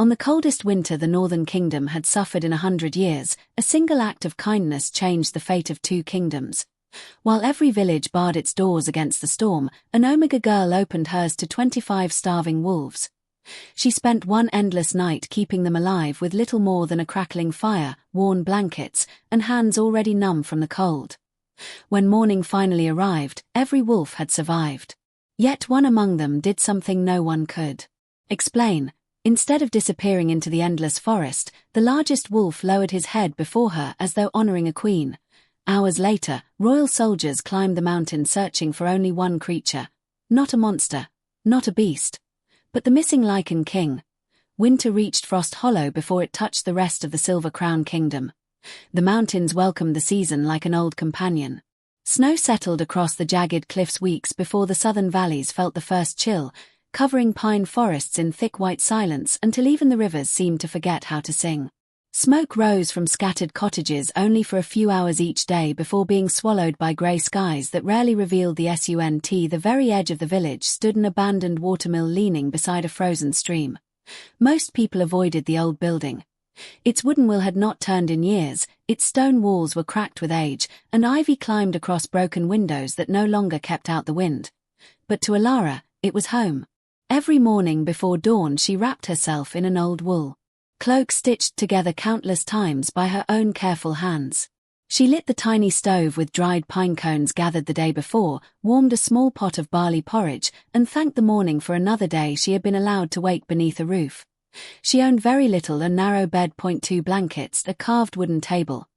On the coldest winter the Northern Kingdom had suffered in 100 years, a single act of kindness changed the fate of 2 kingdoms. While every village barred its doors against the storm, an Omega girl opened hers to 25 starving wolves. She spent one endless night keeping them alive with little more than a crackling fire, worn blankets, and hands already numb from the cold. When morning finally arrived, every wolf had survived. Yet one among them did something no one could explain. Instead of disappearing into the endless forest, the largest wolf lowered his head before her as though honoring a queen. Hours later, royal soldiers climbed the mountain searching for only one creature. Not a monster, not a beast, but the missing Lycan King. Winter reached Frost Hollow before it touched the rest of the Silver Crown Kingdom. The mountains welcomed the season like an old companion. Snow settled across the jagged cliffs weeks before the southern valleys felt the first chill, covering pine forests in thick white silence until even the rivers seemed to forget how to sing. Smoke rose from scattered cottages only for a few hours each day before being swallowed by grey skies that rarely revealed the sun. The very edge of the village stood an abandoned watermill leaning beside a frozen stream. Most people avoided the old building. Its wooden wheel had not turned in years, its stone walls were cracked with age, and ivy climbed across broken windows that no longer kept out the wind. But to Elara, it was home. Every morning before dawn she wrapped herself in an old wool cloak stitched together countless times by her own careful hands. She lit the tiny stove with dried pine cones gathered the day before, warmed a small pot of barley porridge, and thanked the morning for another day she had been allowed to wake beneath a roof. She owned very little: a narrow bed, 2 blankets, a carved wooden table,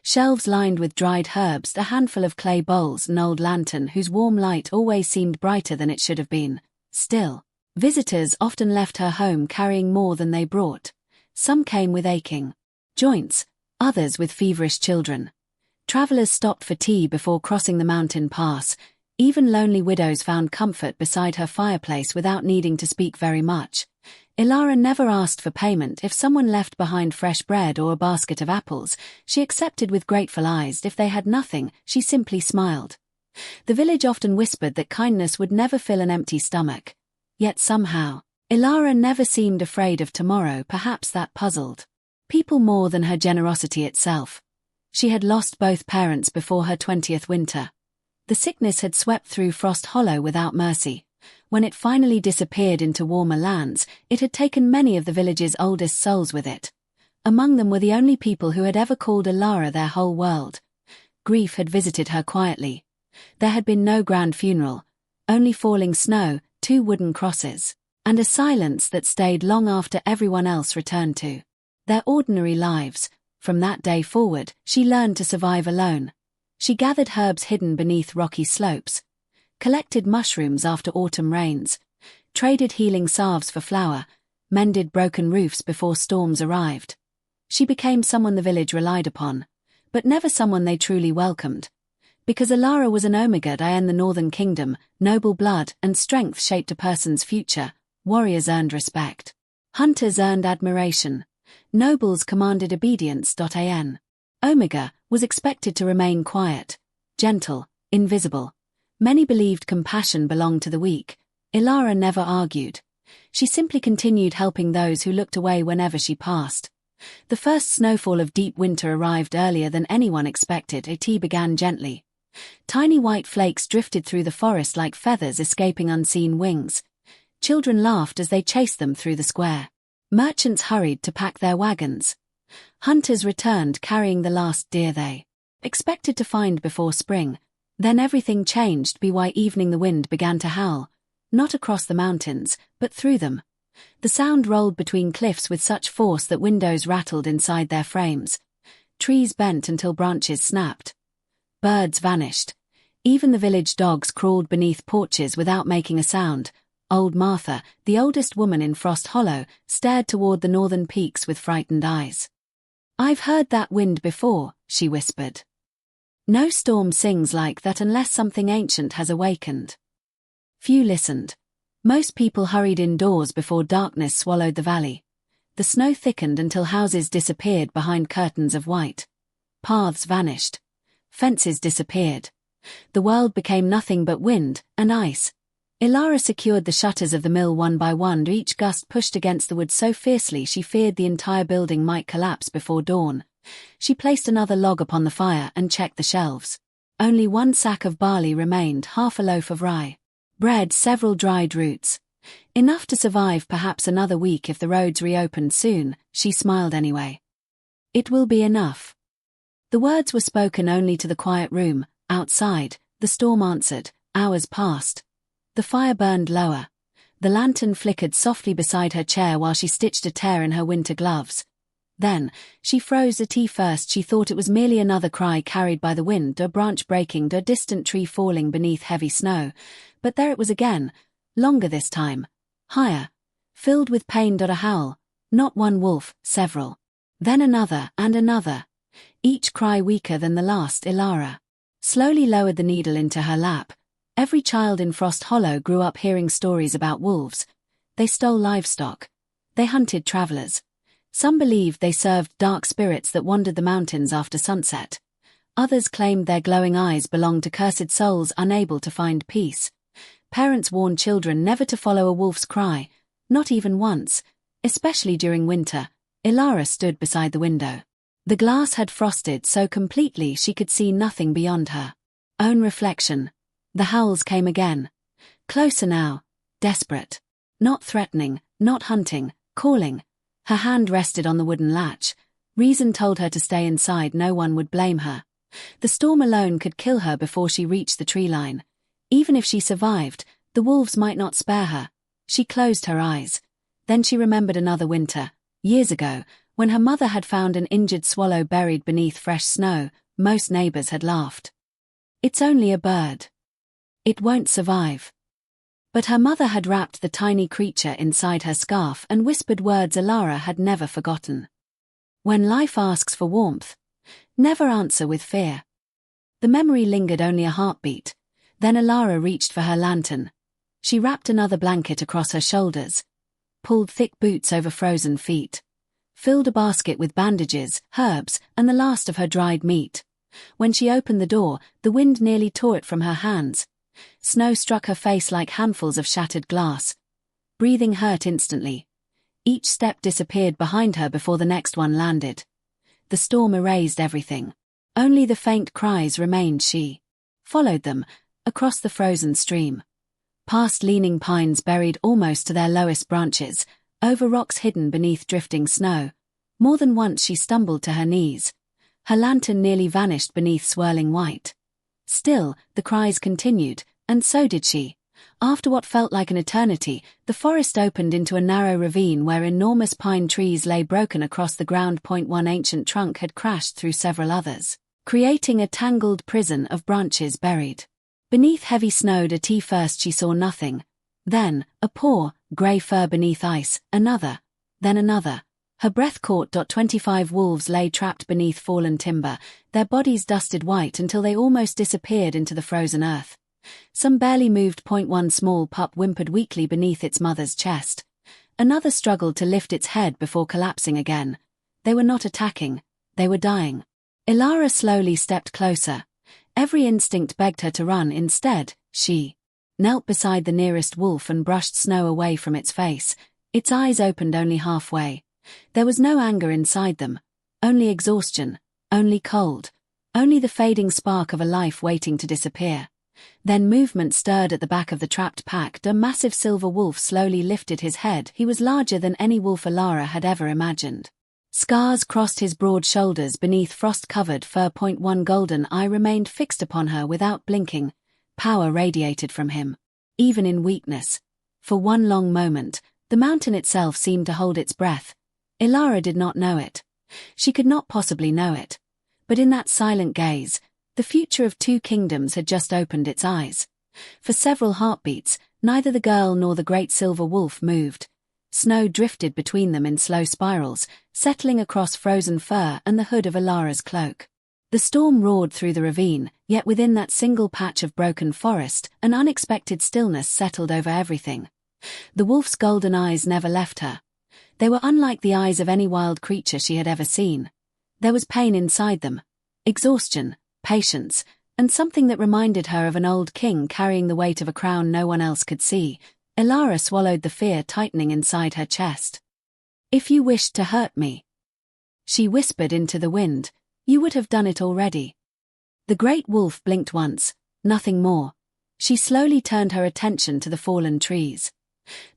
shelves lined with dried herbs, a handful of clay bowls, an old lantern whose warm light always seemed brighter than it should have been. Still, visitors often left her home carrying more than they brought. Some came with aching joints, others with feverish children. Travelers stopped for tea before crossing the mountain pass. Even lonely widows found comfort beside her fireplace without needing to speak very much. Elara never asked for payment. If someone left behind fresh bread or a basket of apples, she accepted with grateful eyes. If they had nothing, she simply smiled. The village often whispered that kindness would never fill an empty stomach. Yet somehow, Elara never seemed afraid of tomorrow. Perhaps that puzzled people more than her generosity itself. She had lost both parents before her 20th winter. The sickness had swept through Frost Hollow without mercy. When it finally disappeared into warmer lands, it had taken many of the village's oldest souls with it. Among them were the only people who had ever called Elara their whole world. Grief had visited her quietly. There had been no grand funeral, only falling snow, 2 wooden crosses, and a silence that stayed long after everyone else returned to their ordinary lives. From that day forward, she learned to survive alone. She gathered herbs hidden beneath rocky slopes, collected mushrooms after autumn rains, traded healing salves for flour, mended broken roofs before storms arrived. She became someone the village relied upon, but never someone they truly welcomed. Because Elara was an Omega in the Northern Kingdom, noble blood and strength shaped a person's future. Warriors earned respect. Hunters earned admiration. Nobles commanded obedience. Omega was expected to remain quiet, gentle, invisible. Many believed compassion belonged to the weak. Elara never argued. She simply continued helping those who looked away whenever she passed. The first snowfall of deep winter arrived earlier than anyone expected. It began gently. Tiny white flakes drifted through the forest like feathers escaping unseen wings. Children laughed as they chased them through the square. Merchants hurried to pack their wagons. Hunters returned carrying the last deer they expected to find before spring. Then everything changed. By evening the wind began to howl, not across the mountains, but through them. The sound rolled between cliffs with such force that windows rattled inside their frames. Trees bent until branches snapped. Birds vanished. Even the village dogs crawled beneath porches without making a sound. Old Martha, the oldest woman in Frost Hollow, stared toward the northern peaks with frightened eyes. "I've heard that wind before," she whispered. "No storm sings like that unless something ancient has awakened." Few listened. Most people hurried indoors before darkness swallowed the valley. The snow thickened until houses disappeared behind curtains of white. Paths vanished. Fences disappeared. The world became nothing but wind and ice. Elara secured the shutters of the mill one by one. Each gust pushed against the wood so fiercely she feared the entire building might collapse before dawn. She placed another log upon the fire and checked the shelves. Only one sack of barley remained, half a loaf of rye. Bread, several dried roots. Enough to survive perhaps another week if the roads reopened soon. She smiled anyway. It will be enough. The words were spoken only to the quiet room. Outside, the storm answered. Hours passed. The fire burned lower. The lantern flickered softly beside her chair while she stitched a tear in her winter gloves. Then, she froze a tea first. She thought it was merely another cry carried by the wind, a branch breaking, a distant tree falling beneath heavy snow. But there it was again, longer this time, higher, filled with pain. A howl, not one wolf, several. Then another and another, each cry weaker than the last. Elara slowly lowered the needle into her lap. Every child in Frost Hollow grew up hearing stories about wolves. They stole livestock. They hunted travelers. Some believed they served dark spirits that wandered the mountains after sunset. Others claimed their glowing eyes belonged to cursed souls unable to find peace. Parents warned children never to follow a wolf's cry, not even once, especially during winter. Elara stood beside the window. The glass had frosted so completely she could see nothing beyond her own reflection. The howls came again. Closer now, desperate. Not threatening, not hunting, calling. Her hand rested on the wooden latch. Reason told her to stay inside. No one would blame her. The storm alone could kill her before she reached the tree line. Even if she survived, the wolves might not spare her. She closed her eyes. Then she remembered another winter, years ago, when her mother had found an injured swallow buried beneath fresh snow. Most neighbors had laughed. It's only a bird. It won't survive. But her mother had wrapped the tiny creature inside her scarf and whispered words Elara had never forgotten. When life asks for warmth, never answer with fear. The memory lingered only a heartbeat. Then Elara reached for her lantern. She wrapped another blanket across her shoulders, pulled thick boots over frozen feet, filled a basket with bandages, herbs, and the last of her dried meat. When she opened the door, the wind nearly tore it from her hands. Snow struck her face like handfuls of shattered glass. Breathing hurt instantly. Each step disappeared behind her before the next one landed. The storm erased everything. Only the faint cries remained. She followed them, across the frozen stream. Past leaning pines buried almost to their lowest branches, over rocks hidden beneath drifting snow. More than once she stumbled to her knees. Her lantern nearly vanished beneath swirling white. Still, the cries continued, and so did she. After what felt like an eternity, the forest opened into a narrow ravine where enormous pine trees lay broken across the ground. One ancient trunk had crashed through several others, creating a tangled prison of branches buried beneath heavy snow. First she saw nothing. Then, a paw, grey fur beneath ice, another. Then another. Her breath caught. 25 wolves lay trapped beneath fallen timber, their bodies dusted white until they almost disappeared into the frozen earth. Some barely moved. One small pup whimpered weakly beneath its mother's chest. Another struggled to lift its head before collapsing again. They were not attacking, they were dying. Elara slowly stepped closer. Every instinct begged her to run. Instead, she knelt beside the nearest wolf and brushed snow away from its face. Its eyes opened only halfway. There was no anger inside them, only exhaustion, only cold, only the fading spark of a life waiting to disappear. Then movement stirred at the back of the trapped pack. A massive silver wolf slowly lifted his head. He was larger than any wolf Elara had ever imagined. Scars crossed his broad shoulders beneath frost-covered fur. One golden eye remained fixed upon her without blinking. Power radiated from him, even in weakness. For one long moment, the mountain itself seemed to hold its breath. Elara did not know it. She could not possibly know it. But in that silent gaze, the future of two kingdoms had just opened its eyes. For several heartbeats, neither the girl nor the great silver wolf moved. Snow drifted between them in slow spirals, settling across frozen fur and the hood of Elara's cloak. The storm roared through the ravine, yet within that single patch of broken forest, an unexpected stillness settled over everything. The wolf's golden eyes never left her. They were unlike the eyes of any wild creature she had ever seen. There was pain inside them, exhaustion, patience, and something that reminded her of an old king carrying the weight of a crown no one else could see. Elara swallowed the fear tightening inside her chest. "If you wished to hurt me," she whispered into the wind, "you would have done it already." The great wolf blinked once, nothing more. She slowly turned her attention to the fallen trees.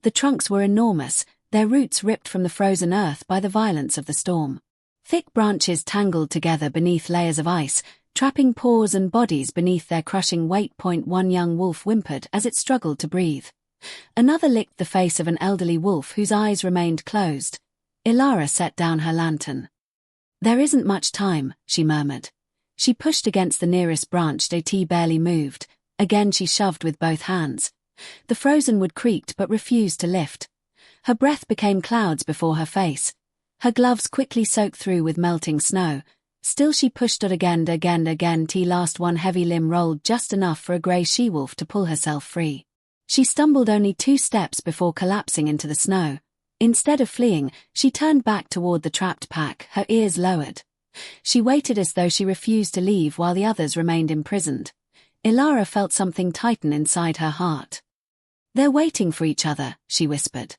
The trunks were enormous, their roots ripped from the frozen earth by the violence of the storm. Thick branches tangled together beneath layers of ice, trapping paws and bodies beneath their crushing weight. One young wolf whimpered as it struggled to breathe. Another licked the face of an elderly wolf whose eyes remained closed. Elara set down her lantern. "There isn't much time," she murmured. She pushed against the nearest branch. It barely moved. Again she shoved with both hands. The frozen wood creaked but refused to lift. Her breath became clouds before her face. Her gloves quickly soaked through with melting snow. Still she pushed again. Last one heavy limb rolled just enough for a grey she-wolf to pull herself free. She stumbled only 2 steps before collapsing into the snow. Instead of fleeing, she turned back toward the trapped pack, her ears lowered. She waited as though she refused to leave while the others remained imprisoned. Elara felt something tighten inside her heart. "They're waiting for each other," she whispered.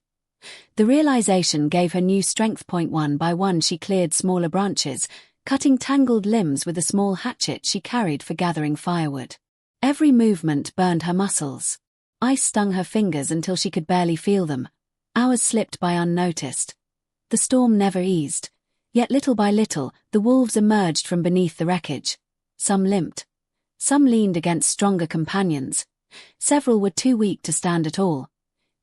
The realization gave her new strength. One by one she cleared smaller branches, cutting tangled limbs with a small hatchet she carried for gathering firewood. Every movement burned her muscles. Ice stung her fingers until she could barely feel them. Hours slipped by unnoticed. The storm never eased. Yet little by little, the wolves emerged from beneath the wreckage. Some limped. Some leaned against stronger companions. Several were too weak to stand at all.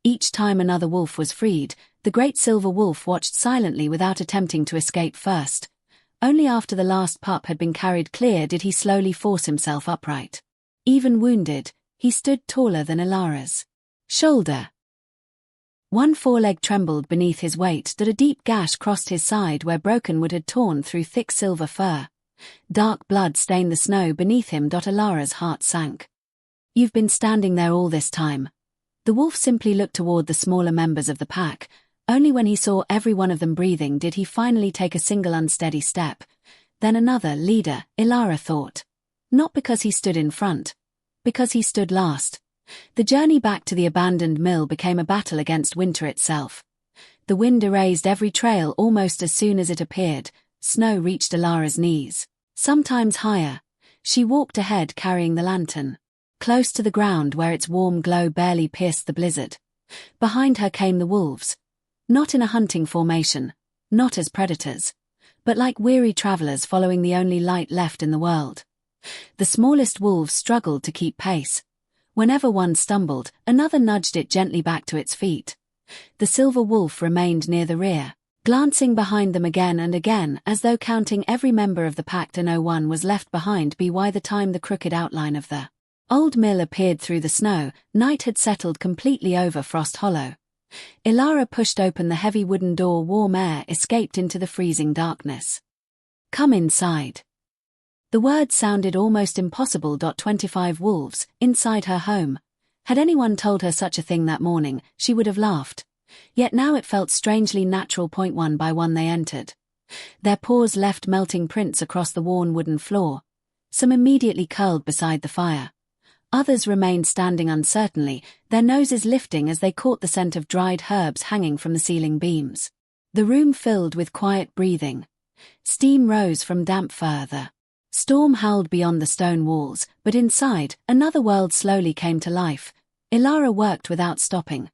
Each time another wolf was freed, the great silver wolf watched silently without attempting to escape first. Only after the last pup had been carried clear did he slowly force himself upright. Even wounded, he stood taller than Elara's shoulder. One foreleg trembled beneath his weight. A deep gash crossed his side where broken wood had torn through thick silver fur. Dark blood stained the snow beneath him. Elara's heart sank. "You've been standing there all this time." The wolf simply looked toward the smaller members of the pack. Only when he saw every one of them breathing did he finally take a single unsteady step. Then another leader, Elara thought. Not because he stood in front. Because he stood last. The journey back to the abandoned mill became a battle against winter itself. The wind erased every trail almost as soon as it appeared. Snow reached Elara's knees. Sometimes higher. She walked ahead carrying the lantern. Close to the ground where its warm glow barely pierced the blizzard. Behind her came the wolves. Not in a hunting formation, not as predators, but like weary travelers following the only light left in the world. The smallest wolves struggled to keep pace. Whenever one stumbled, another nudged it gently back to its feet. The silver wolf remained near the rear, glancing behind them again and again as though counting every member of the pack. No one was left behind. By the time the crooked outline of the old mill appeared through the snow, night had settled completely over Frost Hollow. Elara pushed open the heavy wooden door. Warm air escaped into the freezing darkness. "Come inside." The word sounded almost impossible. 25 wolves, inside her home. Had anyone told her such a thing that morning, she would have laughed. Yet now it felt strangely natural. One by one they entered. Their paws left melting prints across the worn wooden floor. Some immediately curled beside the fire. Others remained standing uncertainly, their noses lifting as they caught the scent of dried herbs hanging from the ceiling beams. The room filled with quiet breathing. Steam rose from damp fur. The storm howled beyond the stone walls, but inside, another world slowly came to life. Elara worked without stopping.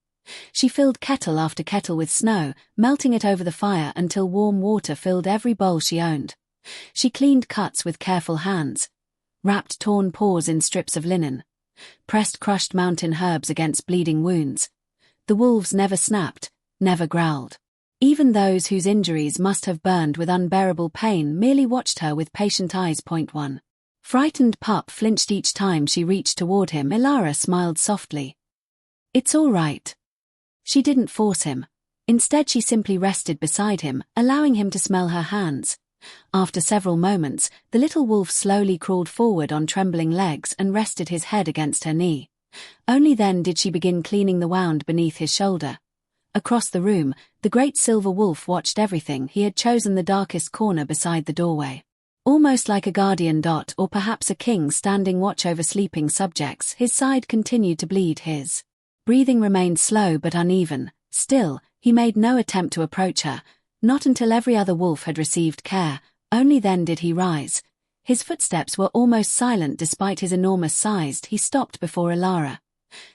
She filled kettle after kettle with snow, melting it over the fire until warm water filled every bowl she owned. She cleaned cuts with careful hands, wrapped torn paws in strips of linen, pressed crushed mountain herbs against bleeding wounds. The wolves never snapped, never growled. Even those whose injuries must have burned with unbearable pain merely watched her with patient eyes. One frightened pup flinched each time she reached toward him. Elara smiled softly. "It's all right." She didn't force him. Instead she simply rested beside him, allowing him to smell her hands. After several moments, the little wolf slowly crawled forward on trembling legs and rested his head against her knee. Only then did she begin cleaning the wound beneath his shoulder. Across the room, the great silver wolf watched everything. He had chosen the darkest corner beside the doorway. Almost like a guardian. Or perhaps a king standing watch over sleeping subjects. His side continued to bleed. His breathing remained slow but uneven. Still, he made no attempt to approach her, not until every other wolf had received care. Only then did he rise. His footsteps were almost silent despite his enormous size. He stopped before Elara.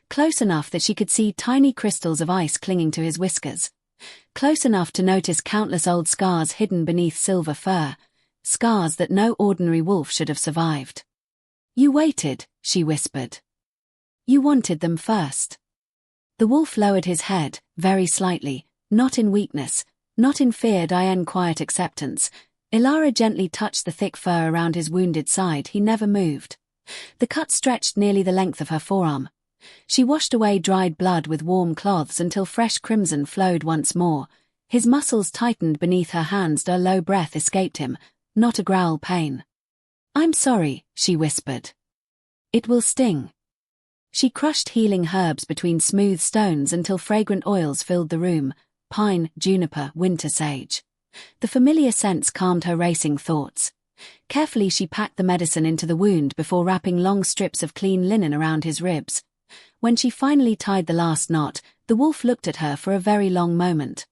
Close enough that she could see tiny crystals of ice clinging to his whiskers. Close enough to notice countless old scars hidden beneath silver fur. Scars that no ordinary wolf should have survived. "You waited," she whispered. "You wanted them first." The wolf lowered his head, very slightly, not in weakness, not in fear, in quiet acceptance. Elara gently touched the thick fur around his wounded side. He never moved. The cut stretched nearly the length of her forearm. She washed away dried blood with warm cloths until fresh crimson flowed once more. His muscles tightened beneath her hands. A low breath escaped him, not a growl. "Pain." "I'm sorry," she whispered. "It will sting." She crushed healing herbs between smooth stones until fragrant oils filled the room: pine, juniper, winter sage. The familiar scents calmed her racing thoughts. Carefully she packed the medicine into the wound before wrapping long strips of clean linen around his ribs. When she finally tied the last knot, the wolf looked at her for a very long moment.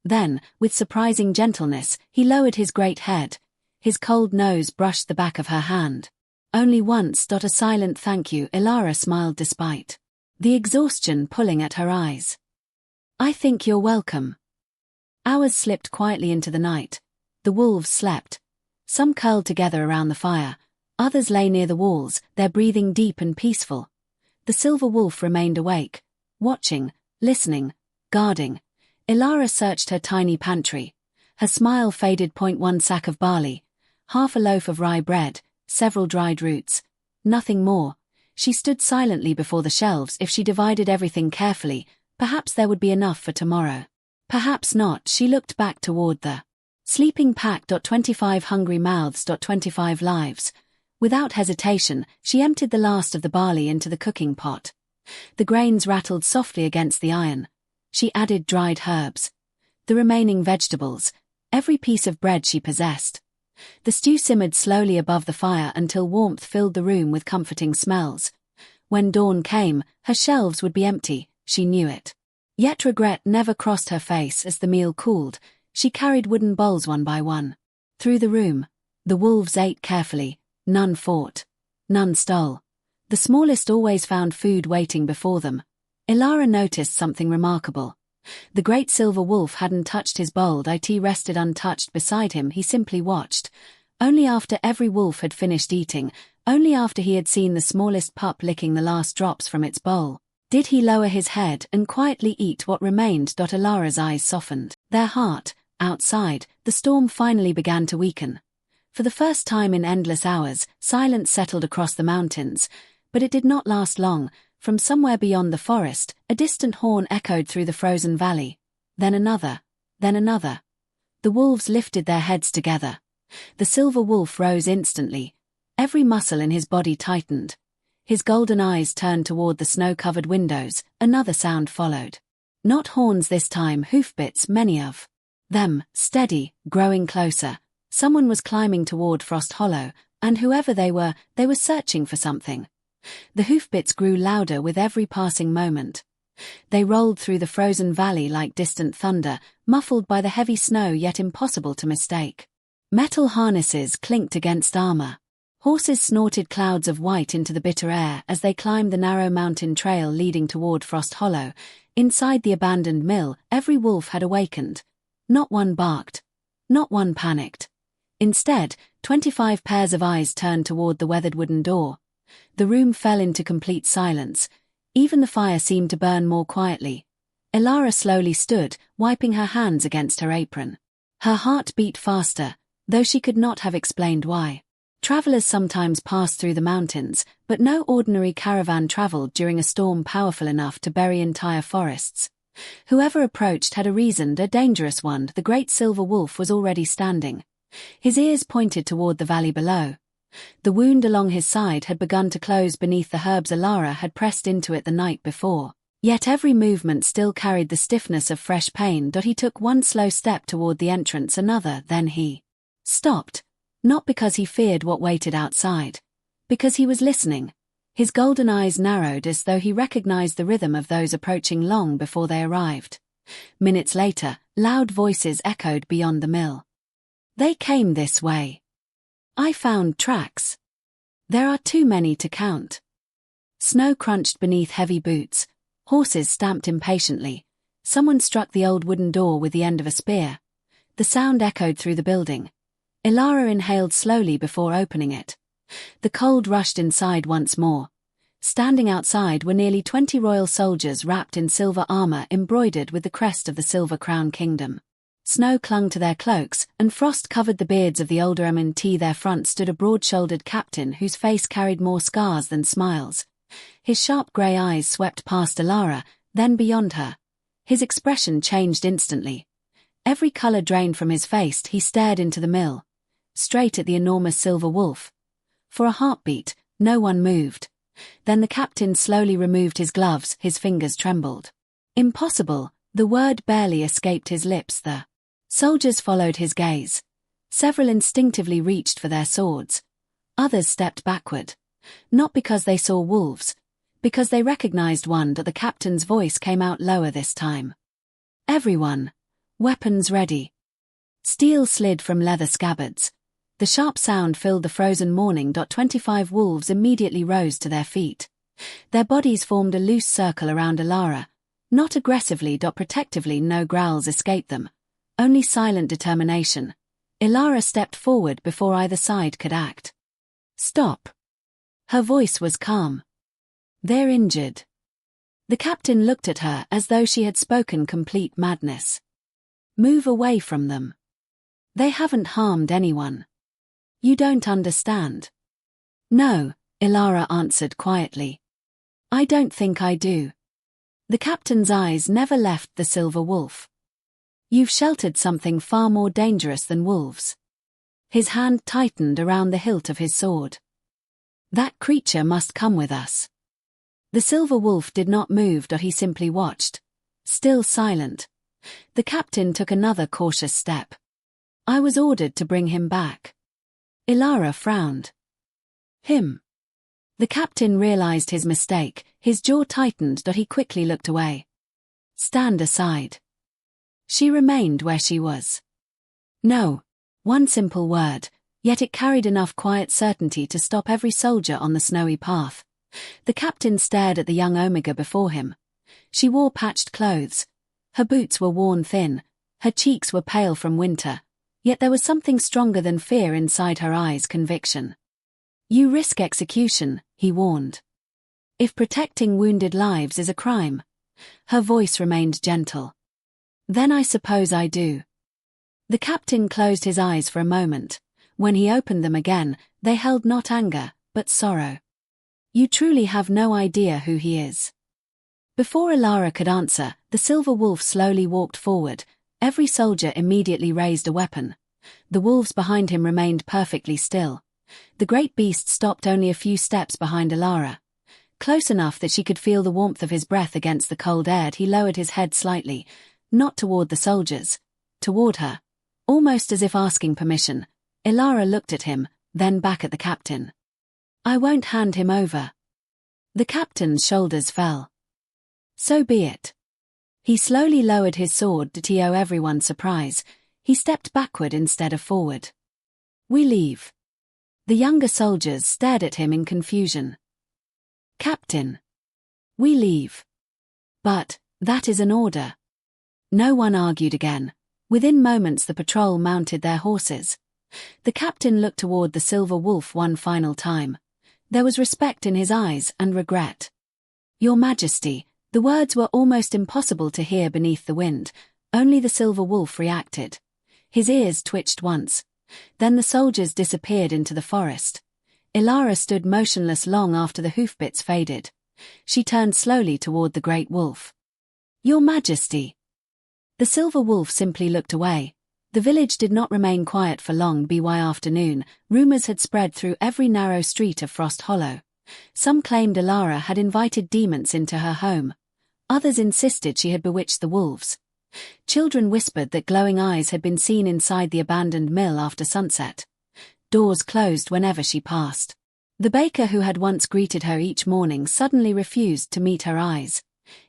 Then, with surprising gentleness, he lowered his great head. His cold nose brushed the back of her hand. "Only once." A silent "thank you." Elara smiled despite the exhaustion pulling at her eyes. "I think you're welcome." Hours slipped quietly into the night. The wolves slept. Some curled together around the fire. Others lay near the walls, their breathing deep and peaceful. The silver wolf remained awake, watching, listening, guarding. Elara searched her tiny pantry. Her smile faded. One sack of barley, half a loaf of rye bread, several dried roots. Nothing more. She stood silently before the shelves. If she divided everything carefully, perhaps there would be enough for tomorrow. Perhaps not. She looked back toward the sleeping pack. 25 hungry mouths. 25 lives. Without hesitation, she emptied the last of the barley into the cooking pot. The grains rattled softly against the iron. She added dried herbs. The remaining vegetables. Every piece of bread she possessed. The stew simmered slowly above the fire until warmth filled the room with comforting smells. When dawn came, her shelves would be empty. She knew it. Yet regret never crossed her face. As the meal cooled, she carried wooden bowls one by one through the room. The wolves ate carefully. None fought. None stole. The smallest always found food waiting before them. Elara noticed something remarkable. The great silver wolf hadn't touched his bowl. It rested untouched beside him. He simply watched. Only after every wolf had finished eating, only after he had seen the smallest pup licking the last drops from its bowl, did he lower his head and quietly eat what remained. Elara's eyes softened. Their heart, outside, the storm finally began to weaken. For the first time in endless hours, silence settled across the mountains, but it did not last long. From somewhere beyond the forest, a distant horn echoed through the frozen valley. Then another. Then another. The wolves lifted their heads together. The silver wolf rose instantly. Every muscle in his body tightened. His golden eyes turned toward the snow-covered windows. Another sound followed. Not horns this time, hoofbeats, many of them, steady, growing closer. Someone was climbing toward Frost Hollow, and whoever they were searching for something. The hoofbeats grew louder with every passing moment. They rolled through the frozen valley like distant thunder, muffled by the heavy snow yet impossible to mistake. Metal harnesses clinked against armor. Horses snorted clouds of white into the bitter air as they climbed the narrow mountain trail leading toward Frost Hollow. Inside the abandoned mill, every wolf had awakened. Not one barked. Not one panicked. Instead, 25 pairs of eyes turned toward the weathered wooden door. The room fell into complete silence. Even the fire seemed to burn more quietly. Elara slowly stood, wiping her hands against her apron. Her heart beat faster, though she could not have explained why. Travelers sometimes passed through the mountains, but no ordinary caravan traveled during a storm powerful enough to bury entire forests. Whoever approached had a reason, a dangerous one. The great silver wolf was already standing. His ears pointed toward the valley below. The wound along his side had begun to close beneath the herbs Elara had pressed into it the night before. Yet every movement still carried the stiffness of fresh pain. He took one slow step toward the entrance, another, then he stopped. Not because he feared what waited outside. Because he was listening. His golden eyes narrowed as though he recognized the rhythm of those approaching long before they arrived. Minutes later, loud voices echoed beyond the mill. They came this way. I found tracks. There are too many to count. Snow crunched beneath heavy boots. Horses stamped impatiently. Someone struck the old wooden door with the end of a spear. The sound echoed through the building. Elara inhaled slowly before opening it. The cold rushed inside once more. Standing outside were nearly 20 royal soldiers wrapped in silver armor embroidered with the crest of the Silver Crown Kingdom. Snow clung to their cloaks, and frost covered the beards of the older MT. Their front stood a broad-shouldered captain whose face carried more scars than smiles. His sharp grey eyes swept past Elara, then beyond her. His expression changed instantly. Every colour drained from his face. He stared into the mill, straight at the enormous silver wolf. For a heartbeat, no one moved. Then the captain slowly removed his gloves. His fingers trembled. Impossible, the word barely escaped his lips. The soldiers followed his gaze. Several instinctively reached for their swords. Others stepped backward. Not because they saw wolves, because they recognized one. But the captain's voice came out lower this time. Everyone, weapons ready. Steel slid from leather scabbards. The sharp sound filled the frozen morning. 25 wolves immediately rose to their feet. Their bodies formed a loose circle around Elara. Not aggressively, protectively. No growls escaped them. Only silent determination. Elara stepped forward before either side could act. Stop. Her voice was calm. They're injured. The captain looked at her as though she had spoken complete madness. Move away from them. They haven't harmed anyone. You don't understand. No, Elara answered quietly. I don't think I do. The captain's eyes never left the silver wolf. You've sheltered something far more dangerous than wolves. His hand tightened around the hilt of his sword. That creature must come with us. The silver wolf did not move, or he simply watched, still silent. The captain took another cautious step. I was ordered to bring him back. Elara frowned. Him. The captain realized his mistake. His jaw tightened, but he quickly looked away. Stand aside. She remained where she was. No. One simple word, yet it carried enough quiet certainty to stop every soldier on the snowy path. The captain stared at the young Omega before him. She wore patched clothes. Her boots were worn thin. Her cheeks were pale from winter. Yet there was something stronger than fear inside her eyes. Conviction. You risk execution, he warned. If protecting wounded lives is a crime. Her voice remained gentle. Then I suppose I do. The captain closed his eyes for a moment. When he opened them again, they held not anger, but sorrow. You truly have no idea who he is. Before Elara could answer, the silver wolf slowly walked forward. Every soldier immediately raised a weapon. The wolves behind him remained perfectly still. The great beast stopped only a few steps behind Elara. Close enough that she could feel the warmth of his breath against the cold air. He lowered his head slightly, not toward the soldiers, toward her. Almost as if asking permission, Elara looked at him, then back at the captain. I won't hand him over. The captain's shoulders fell. So be it. He slowly lowered his sword to owe everyone surprise. He stepped backward instead of forward. We leave. The younger soldiers stared at him in confusion. Captain. We leave. But, that is an order. No one argued again. Within moments the patrol mounted their horses. The captain looked toward the silver wolf one final time. There was respect in his eyes and regret. Your Majesty. The words were almost impossible to hear beneath the wind. Only the silver wolf reacted. His ears twitched once. Then the soldiers disappeared into the forest. Elara stood motionless long after the hoofbeats faded. She turned slowly toward the great wolf. Your Majesty. The silver wolf simply looked away. The village did not remain quiet for long. By afternoon, rumors had spread through every narrow street of Frost Hollow. Some claimed Elara had invited demons into her home. Others insisted she had bewitched the wolves. Children whispered that glowing eyes had been seen inside the abandoned mill after sunset. doors closed whenever she passed. The baker who had once greeted her each morning suddenly refused to meet her eyes.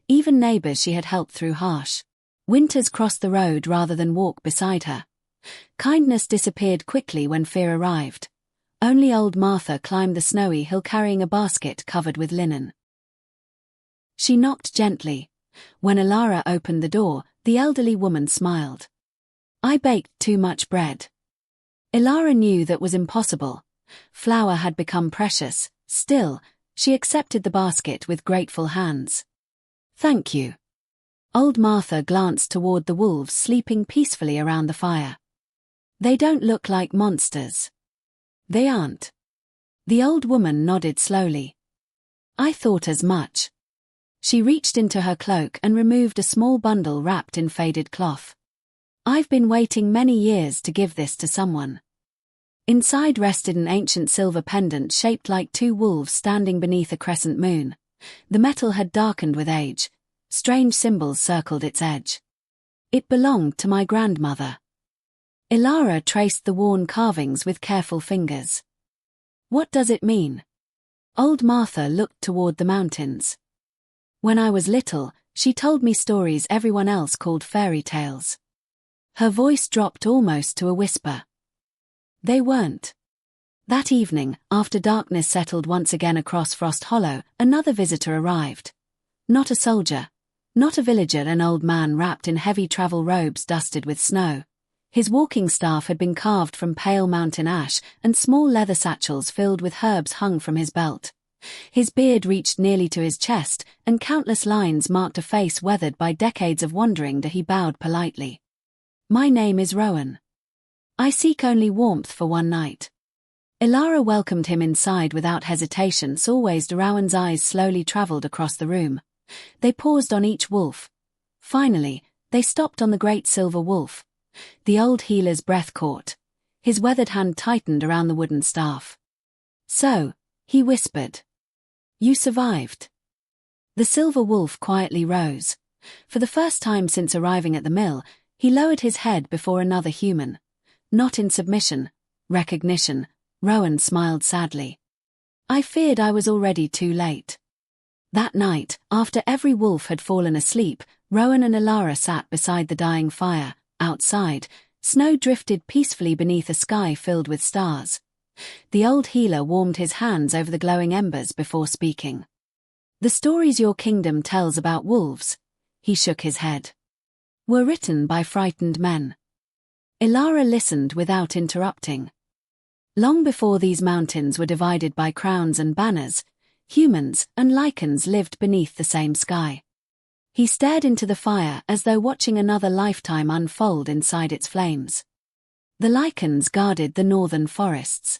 Even neighbors she had helped through harsh winters crossed the road rather than walk beside her. Kindness disappeared quickly when fear arrived. Only old Martha climbed the snowy hill carrying a basket covered with linen. She knocked gently. When Elara opened the door, the elderly woman smiled. "I baked too much bread." Elara knew that was impossible. Flour had become precious. Still, she accepted the basket with grateful hands. "Thank you." Old Martha glanced toward the wolves sleeping peacefully around the fire. "They don't look like monsters." "They aren't." The old woman nodded slowly. "I thought as much." She reached into her cloak and removed a small bundle wrapped in faded cloth. "I've been waiting many years to give this to someone." Inside rested an ancient silver pendant shaped like two wolves standing beneath a crescent moon. The metal had darkened with age. Strange symbols circled its edge. "It belonged to my grandmother." Elara traced the worn carvings with careful fingers. "What does it mean?" Old Martha looked toward the mountains. "When I was little, she told me stories everyone else called fairy tales." Her voice dropped almost to a whisper. "They weren't." That evening, after darkness settled once again across Frost Hollow, another visitor arrived. Not a soldier. Not a villager, an old man wrapped in heavy travel robes dusted with snow. His walking staff had been carved from pale mountain ash, and small leather satchels filled with herbs hung from his belt. His beard reached nearly to his chest, and countless lines marked a face weathered by decades of wandering. He bowed politely. "My name is Rowan. I seek only warmth for one night." Elara welcomed him inside without hesitation. Always Rowan's eyes slowly traveled across the room. They paused on each wolf. Finally, they stopped on the great silver wolf. The old healer's breath caught. His weathered hand tightened around the wooden staff. "So," he whispered. "You survived." The silver wolf quietly rose. For the first time since arriving at the mill, he lowered his head before another human. Not in submission, recognition. Rowan smiled sadly. "I feared I was already too late." That night, after every wolf had fallen asleep, Rowan and Elara sat beside the dying fire. Outside, snow drifted peacefully beneath a sky filled with stars. The old healer warmed his hands over the glowing embers before speaking. "The stories your kingdom tells about wolves," he shook his head, "were written by frightened men." Elara listened without interrupting. Long before these mountains were divided by crowns and banners, humans and Lycans lived beneath the same sky. He stared into the fire as though watching another lifetime unfold inside its flames. The Lycans guarded the northern forests.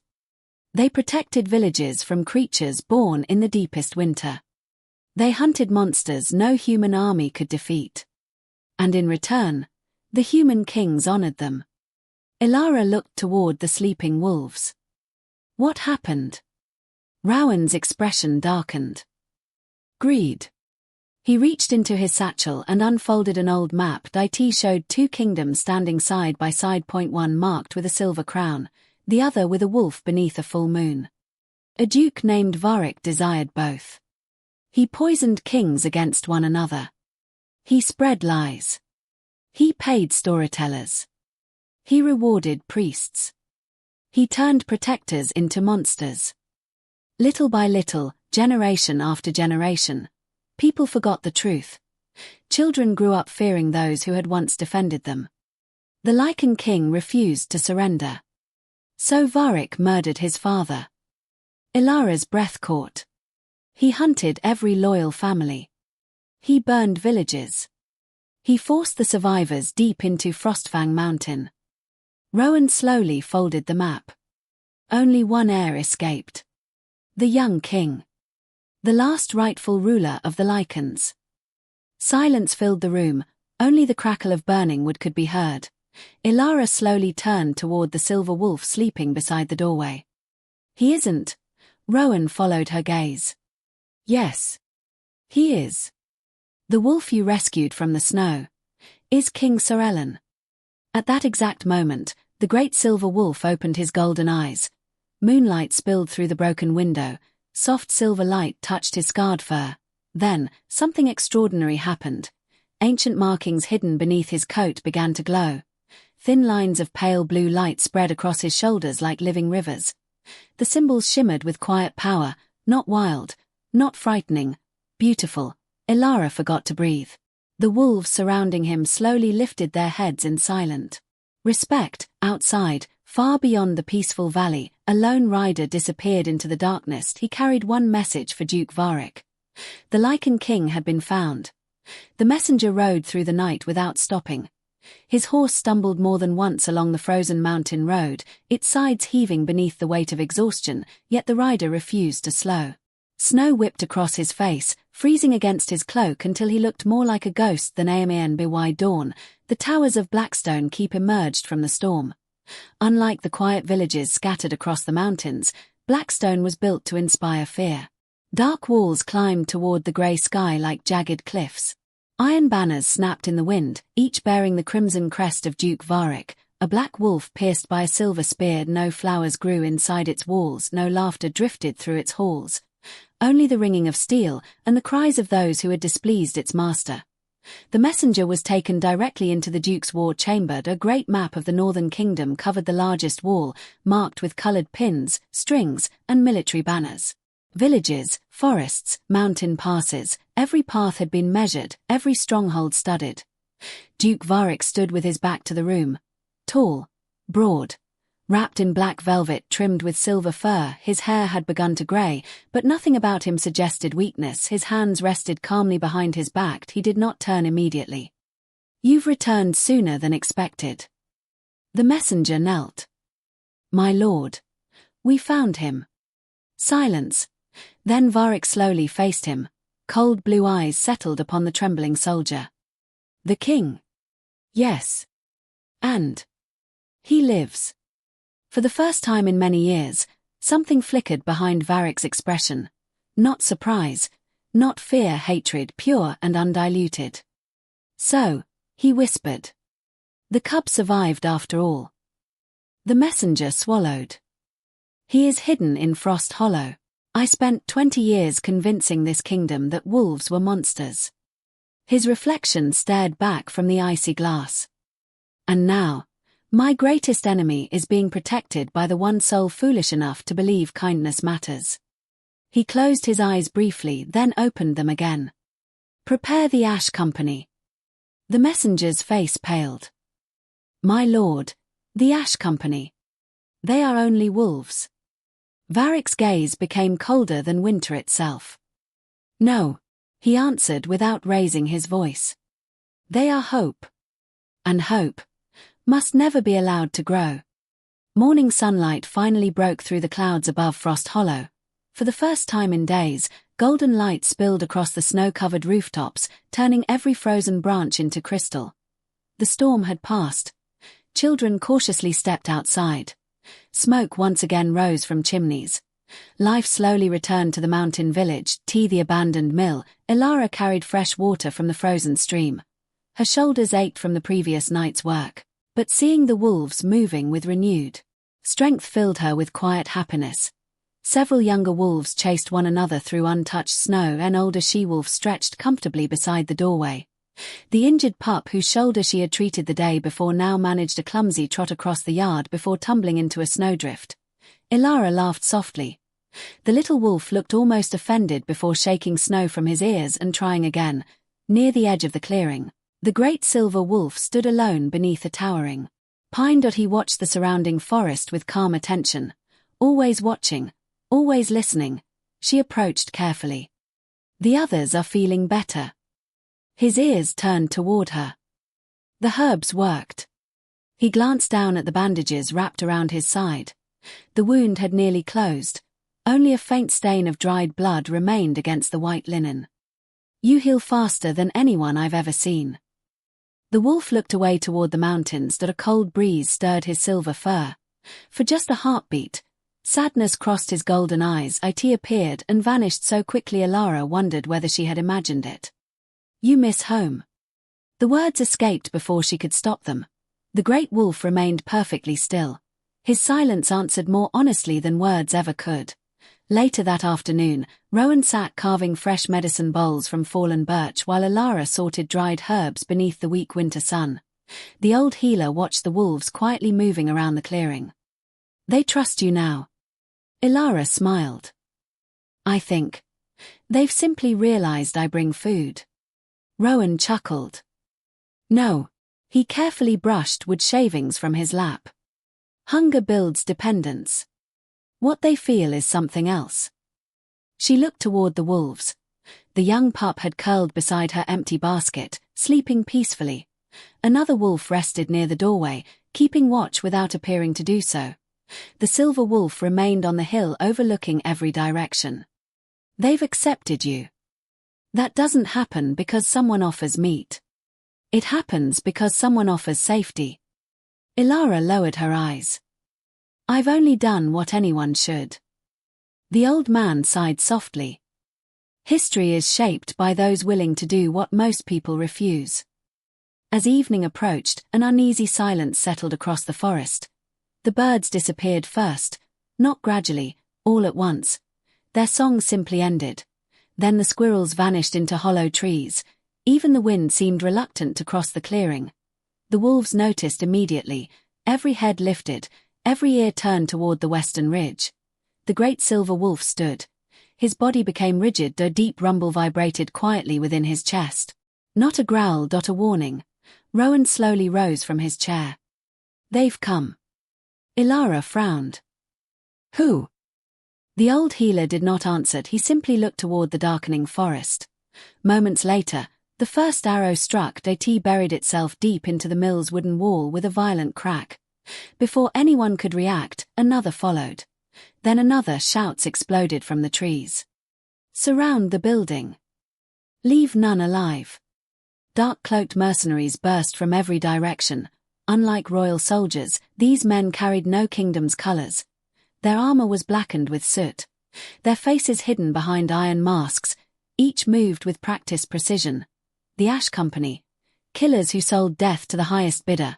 They protected villages from creatures born in the deepest winter. They hunted monsters no human army could defeat. And in return, the human kings honored them. Elara looked toward the sleeping wolves. "What happened?" Rowan's expression darkened. "Greed." He reached into his satchel and unfolded an old map. It showed two kingdoms standing side by side. One marked with a silver crown, the other with a wolf beneath a full moon. A duke named Varric desired both. He poisoned kings against one another. He spread lies. He paid storytellers. He rewarded priests. He turned protectors into monsters. Little by little, generation after generation, people forgot the truth. Children grew up fearing those who had once defended them. The Lycan King refused to surrender. So Varric murdered his father. Elara's breath caught. He hunted every loyal family. He burned villages. He forced the survivors deep into Frostfang Mountain. Rowan slowly folded the map. Only one heir escaped. The young king. The last rightful ruler of the Lycans. Silence filled the room, only the crackle of burning wood could be heard. Elara slowly turned toward the silver wolf sleeping beside the doorway. "He isn't." Rowan followed her gaze. "Yes. He is. The wolf you rescued from the snow is King Caelan." At that exact moment, The great silver wolf opened his golden eyes. Moonlight spilled through the broken window. Soft silver light touched his scarred fur. Then, something extraordinary happened. Ancient markings hidden beneath his coat began to glow. Thin lines of pale blue light spread across his shoulders like living rivers. The symbols shimmered with quiet power, not wild, not frightening, beautiful. Elara forgot to breathe. The wolves surrounding him slowly lifted their heads in silent respect. Outside, far beyond the peaceful valley, a lone rider disappeared into the darkness. He carried one message for Duke Varric. The Lycan King had been found. The messenger rode through the night without stopping. His horse stumbled more than once along the frozen mountain road, its sides heaving beneath the weight of exhaustion, yet the rider refused to slow. Snow whipped across his face, freezing against his cloak until he looked more like a ghost than by dawn. The towers of Blackstone Keep emerged from the storm. Unlike the quiet villages scattered across the mountains, Blackstone was built to inspire fear. Dark walls climbed toward the grey sky like jagged cliffs. Iron banners snapped in the wind, each bearing the crimson crest of Duke Varric, a black wolf pierced by a silver spear. No flowers grew inside its walls, no laughter drifted through its halls. Only the ringing of steel and the cries of those who had displeased its master. The messenger was taken directly into the Duke's war chamber. A great map of the Northern Kingdom covered the largest wall, marked with coloured pins, strings, and military banners. Villages, forests, mountain passes, every path had been measured, every stronghold studied. Duke Varric stood with his back to the room. Tall, broad, wrapped in black velvet trimmed with silver fur, his hair had begun to grey, but nothing about him suggested weakness. His hands rested calmly behind his back. He did not turn immediately. "You've returned sooner than expected." The messenger knelt. "My lord, we found him." Silence. Then Varric slowly faced him. Cold blue eyes settled upon the trembling soldier. "The king?" "Yes. And he lives." For the first time in many years, something flickered behind Varric's expression. Not surprise, not fear, hatred, pure and undiluted. "So," he whispered, "the cub survived after all." The messenger swallowed. "He is hidden in Frost Hollow. I spent 20 years convincing this kingdom that wolves were monsters." His reflection stared back from the icy glass. "And now, my greatest enemy is being protected by the one soul foolish enough to believe kindness matters." He closed his eyes briefly, then opened them again. "Prepare the Ash Company." The messenger's face paled. "My lord, the Ash Company. They are only wolves." Varric's gaze became colder than winter itself. "No," he answered without raising his voice. "They are hope. And hope must never be allowed to grow." Morning sunlight finally broke through the clouds above Frost Hollow. For the first time in days, golden light spilled across the snow-covered rooftops, turning every frozen branch into crystal. The storm had passed. Children cautiously stepped outside. Smoke once again rose from chimneys. Life slowly returned to the mountain village. The abandoned mill. Elara carried fresh water from the frozen stream. Her shoulders ached from the previous night's work, but seeing the wolves moving with renewed strength filled her with quiet happiness. Several younger wolves chased one another through untouched snow. An older she-wolf stretched comfortably beside the doorway. The injured pup whose shoulder she had treated the day before now managed a clumsy trot across the yard before tumbling into a snowdrift. Elara laughed softly. The little wolf looked almost offended before shaking snow from his ears and trying again. Near the edge of the clearing, the great silver wolf stood alone beneath a towering pine. He watched the surrounding forest with calm attention. Always watching, always listening. She approached carefully. "The others are feeling better." His ears turned toward her. The herbs worked. He glanced down at the bandages wrapped around his side. The wound had nearly closed. Only a faint stain of dried blood remained against the white linen. "You heal faster than anyone I've ever seen." The wolf looked away toward the mountains. A cold breeze stirred his silver fur. For just a heartbeat, sadness crossed his golden eyes. It appeared and vanished so quickly Elara wondered whether she had imagined it. "You miss home." The words escaped before she could stop them. The great wolf remained perfectly still. His silence answered more honestly than words ever could. Later that afternoon, Rowan sat carving fresh medicine bowls from fallen birch while Elara sorted dried herbs beneath the weak winter sun. The old healer watched the wolves quietly moving around the clearing. "They trust you now." Elara smiled. "I think. They've simply realized I bring food." Rowan chuckled. "No." He carefully brushed wood shavings from his lap. "Hunger builds dependence. What they feel is something else." She looked toward the wolves. The young pup had curled beside her empty basket, sleeping peacefully. Another wolf rested near the doorway, keeping watch without appearing to do so. The silver wolf remained on the hill overlooking every direction. "They've accepted you. That doesn't happen because someone offers meat. It happens because someone offers safety." Elara lowered her eyes. "I've only done what anyone should." The old man sighed softly. "History is shaped by those willing to do what most people refuse." As evening approached, an uneasy silence settled across the forest. The birds disappeared first, not gradually, all at once. Their song simply ended. Then the squirrels vanished into hollow trees. Even the wind seemed reluctant to cross the clearing. The wolves noticed immediately. Every head lifted, every ear turned toward the western ridge. The great silver wolf stood. His body became rigid, a deep rumble vibrated quietly within his chest. Not a growl, not a warning. Rowan slowly rose from his chair. "They've come." Elara frowned. "Who?" The old healer did not answer. He simply looked toward the darkening forest. Moments later, the first arrow struck. It buried itself deep into the mill's wooden wall with a violent crack. Before anyone could react, another followed. Then another. Shouts exploded from the trees. "Surround the building. Leave none alive." Dark-cloaked mercenaries burst from every direction. Unlike royal soldiers, these men carried no kingdom's colors. Their armor was blackened with soot. Their faces hidden behind iron masks. Each moved with practiced precision. The Ash Company. Killers who sold death to the highest bidder.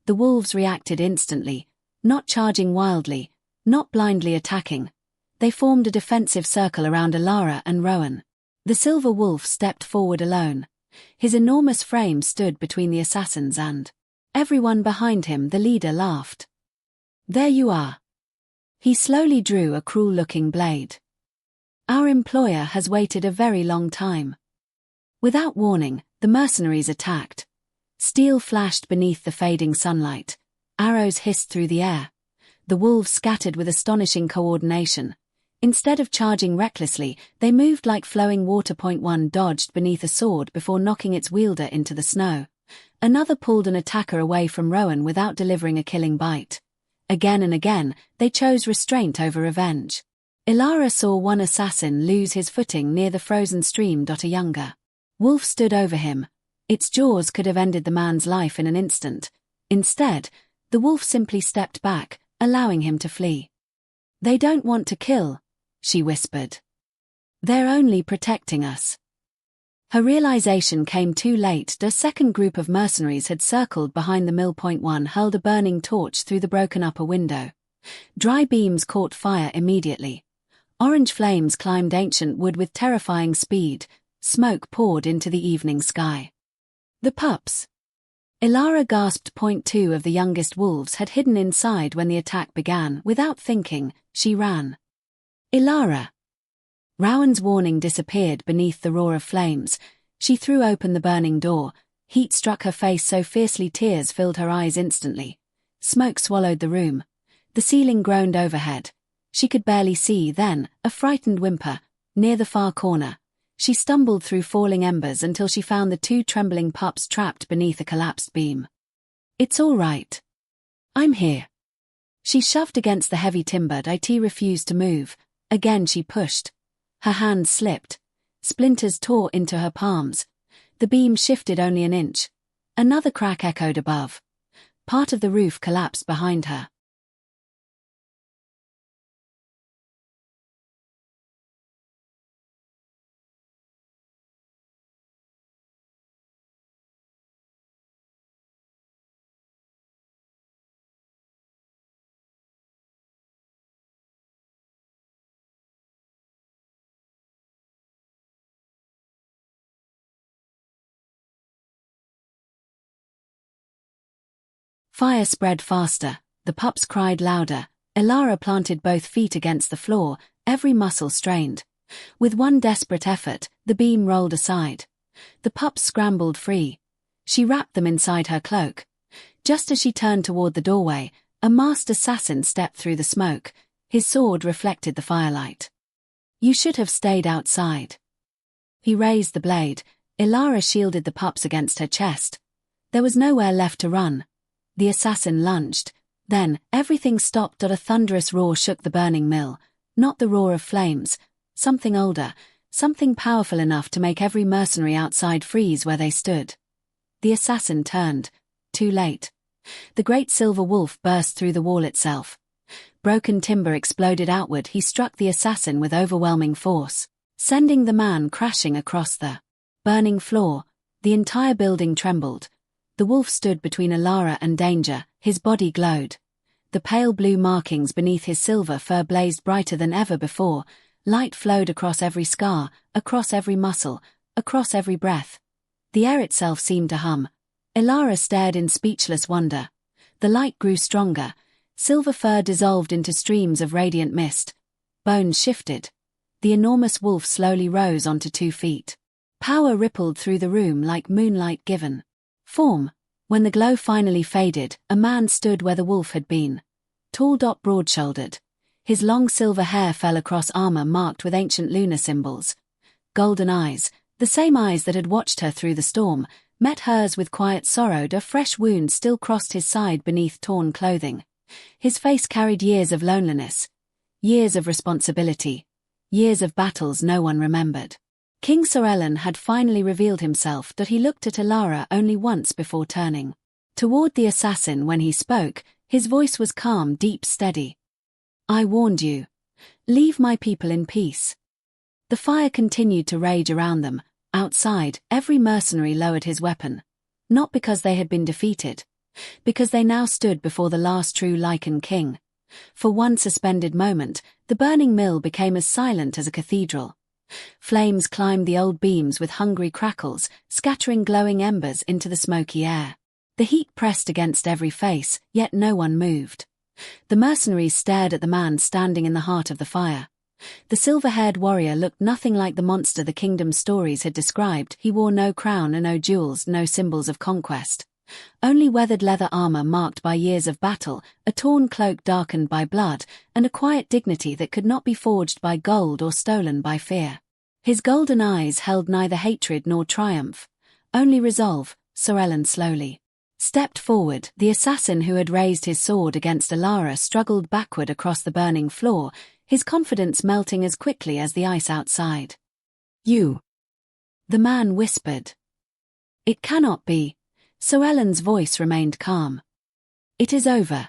The wolves reacted instantly, not charging wildly, not blindly attacking. They formed a defensive circle around Elara and Rowan. The silver wolf stepped forward alone. His enormous frame stood between the assassins and everyone behind him. The leader laughed. "There you are." He slowly drew a cruel-looking blade. "Our employer has waited a very long time." Without warning, the mercenaries attacked. Steel flashed beneath the fading sunlight. Arrows hissed through the air. The wolves scattered with astonishing coordination. Instead of charging recklessly, they moved like flowing water. One dodged beneath a sword before knocking its wielder into the snow. Another pulled an attacker away from Rowan without delivering a killing bite. Again and again, they chose restraint over revenge. Elara saw one assassin lose his footing near the frozen stream. A younger wolf stood over him. Its jaws could have ended the man's life in an instant. Instead, the wolf simply stepped back, allowing him to flee. "They don't want to kill," she whispered. "They're only protecting us." Her realization came too late. The second group of mercenaries had circled behind the mill. One hurled a burning torch through the broken upper window. Dry beams caught fire immediately. Orange flames climbed ancient wood with terrifying speed. Smoke poured into the evening sky. "The pups." Elara gasped. Two of the youngest wolves had hidden inside when the attack began. Without thinking, she ran. "Elara." Rowan's warning disappeared beneath the roar of flames. She threw open the burning door. Heat struck her face so fiercely tears filled her eyes instantly. Smoke swallowed the room. The ceiling groaned overhead. She could barely see. Then, a frightened whimper, near the far corner. She stumbled through falling embers until she found the two trembling pups trapped beneath a collapsed beam. "It's all right. I'm here." She shoved against the heavy timber. It refused to move. Again she pushed. Her hands slipped. Splinters tore into her palms. The beam shifted only an inch. Another crack echoed above. Part of the roof collapsed behind her. Fire spread faster, the pups cried louder. Elara planted both feet against the floor, every muscle strained. With one desperate effort, the beam rolled aside. The pups scrambled free. She wrapped them inside her cloak. Just as she turned toward the doorway, a masked assassin stepped through the smoke. His sword reflected the firelight. "You should have stayed outside." He raised the blade. Elara shielded the pups against her chest. There was nowhere left to run. The assassin lunged. Then, everything stopped. A thunderous roar shook the burning mill. Not the roar of flames. Something older, something powerful enough to make every mercenary outside freeze where they stood. The assassin turned. Too late. The great silver wolf burst through the wall itself. Broken timber exploded outward. He struck the assassin with overwhelming force, sending the man crashing across the burning floor. The entire building trembled. The wolf stood between Elara and danger. His body glowed. The pale blue markings beneath his silver fur blazed brighter than ever before. Light flowed across every scar, across every muscle, across every breath. The air itself seemed to hum. Elara stared in speechless wonder. The light grew stronger. Silver fur dissolved into streams of radiant mist. Bones shifted. The enormous wolf slowly rose onto 2 feet. Power rippled through the room like moonlight given form. When the glow finally faded, a man stood where the wolf had been. Tall, broad-shouldered. His long silver hair fell across armor marked with ancient lunar symbols. Golden eyes, the same eyes that had watched her through the storm, met hers with quiet sorrow. A fresh wound still crossed his side beneath torn clothing. His face carried years of loneliness, years of responsibility, years of battles no one remembered. King Caelan had finally revealed himself. He looked at Elara only once before turning toward the assassin. When he spoke, his voice was calm, deep, steady. "I warned you. Leave my people in peace." The fire continued to rage around them. Outside, every mercenary lowered his weapon. Not because they had been defeated. Because they now stood before the last true Lycan King. For one suspended moment, the burning mill became as silent as a cathedral. Flames climbed the old beams with hungry crackles, scattering glowing embers into the smoky air. The heat pressed against every face, yet no one moved. The mercenaries stared at the man standing in the heart of the fire. The silver-haired warrior looked nothing like the monster the kingdom's stories had described. He wore no crown and no jewels, no symbols of conquest. Only weathered leather armor marked by years of battle, a torn cloak darkened by blood, and a quiet dignity that could not be forged by gold or stolen by fear. His golden eyes held neither hatred nor triumph, only resolve. Caelan slowly stepped forward. The assassin who had raised his sword against Elara struggled backward across the burning floor, his confidence melting as quickly as the ice outside. "You," the man whispered. "It cannot be." Caelan's voice remained calm. "It is over."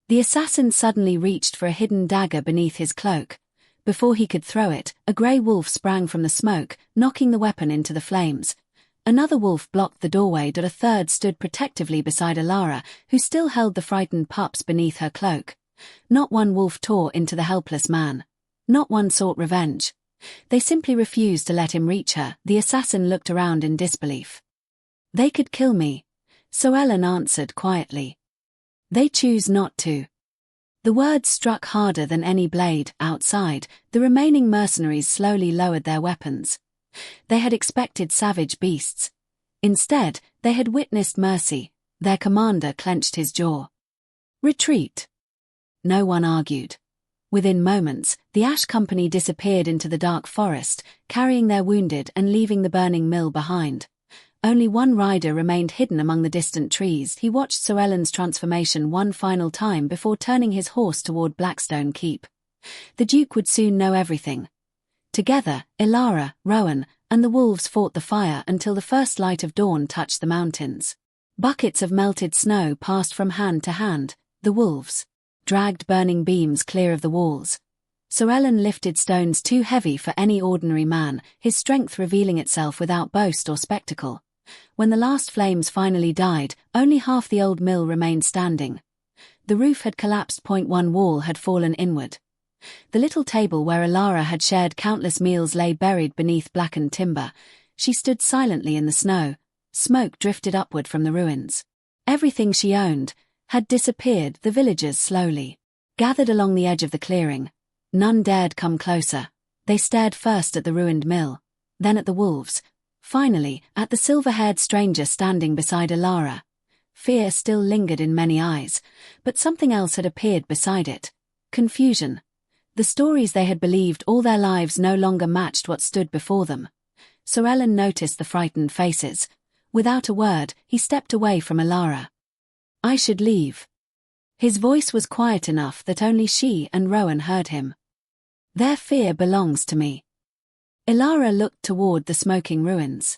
The assassin suddenly reached for a hidden dagger beneath his cloak. Before he could throw it, a grey wolf sprang from the smoke, knocking the weapon into the flames. Another wolf blocked the doorway. A third stood protectively beside Elara, who still held the frightened pups beneath her cloak. Not one wolf tore into the helpless man. Not one sought revenge. They simply refused to let him reach her. The assassin looked around in disbelief. "They could kill me," Caelan answered quietly. "They choose not to." The words struck harder than any blade. Outside, the remaining mercenaries slowly lowered their weapons. They had expected savage beasts. Instead, they had witnessed mercy. Their commander clenched his jaw. "Retreat." No one argued. Within moments, the Ash Company disappeared into the dark forest, carrying their wounded and leaving the burning mill behind. Only one rider remained hidden among the distant trees. He watched Caelan's transformation one final time before turning his horse toward Blackstone Keep. The Duke would soon know everything. Together, Elara, Rowan, and the wolves fought the fire until the first light of dawn touched the mountains. Buckets of melted snow passed from hand to hand. The wolves dragged burning beams clear of the walls. Caelan lifted stones too heavy for any ordinary man, his strength revealing itself without boast or spectacle. When the last flames finally died, only half the old mill remained standing. The roof had collapsed. One wall had fallen inward. The little table where Elara had shared countless meals lay buried beneath blackened timber. She stood silently in the snow. Smoke drifted upward from the ruins. Everything she owned, had disappeared. The villagers slowly gathered along the edge of the clearing. None dared come closer. They stared first at the ruined mill, then at the wolves, finally at the silver-haired stranger standing beside Elara. Fear still lingered in many eyes, but something else had appeared beside it. Confusion. The stories they had believed all their lives no longer matched what stood before them. Caelan noticed the frightened faces. Without a word, he stepped away from Elara. "I should leave." His voice was quiet enough that only she and Rowan heard him. "Their fear belongs to me." Elara looked toward the smoking ruins.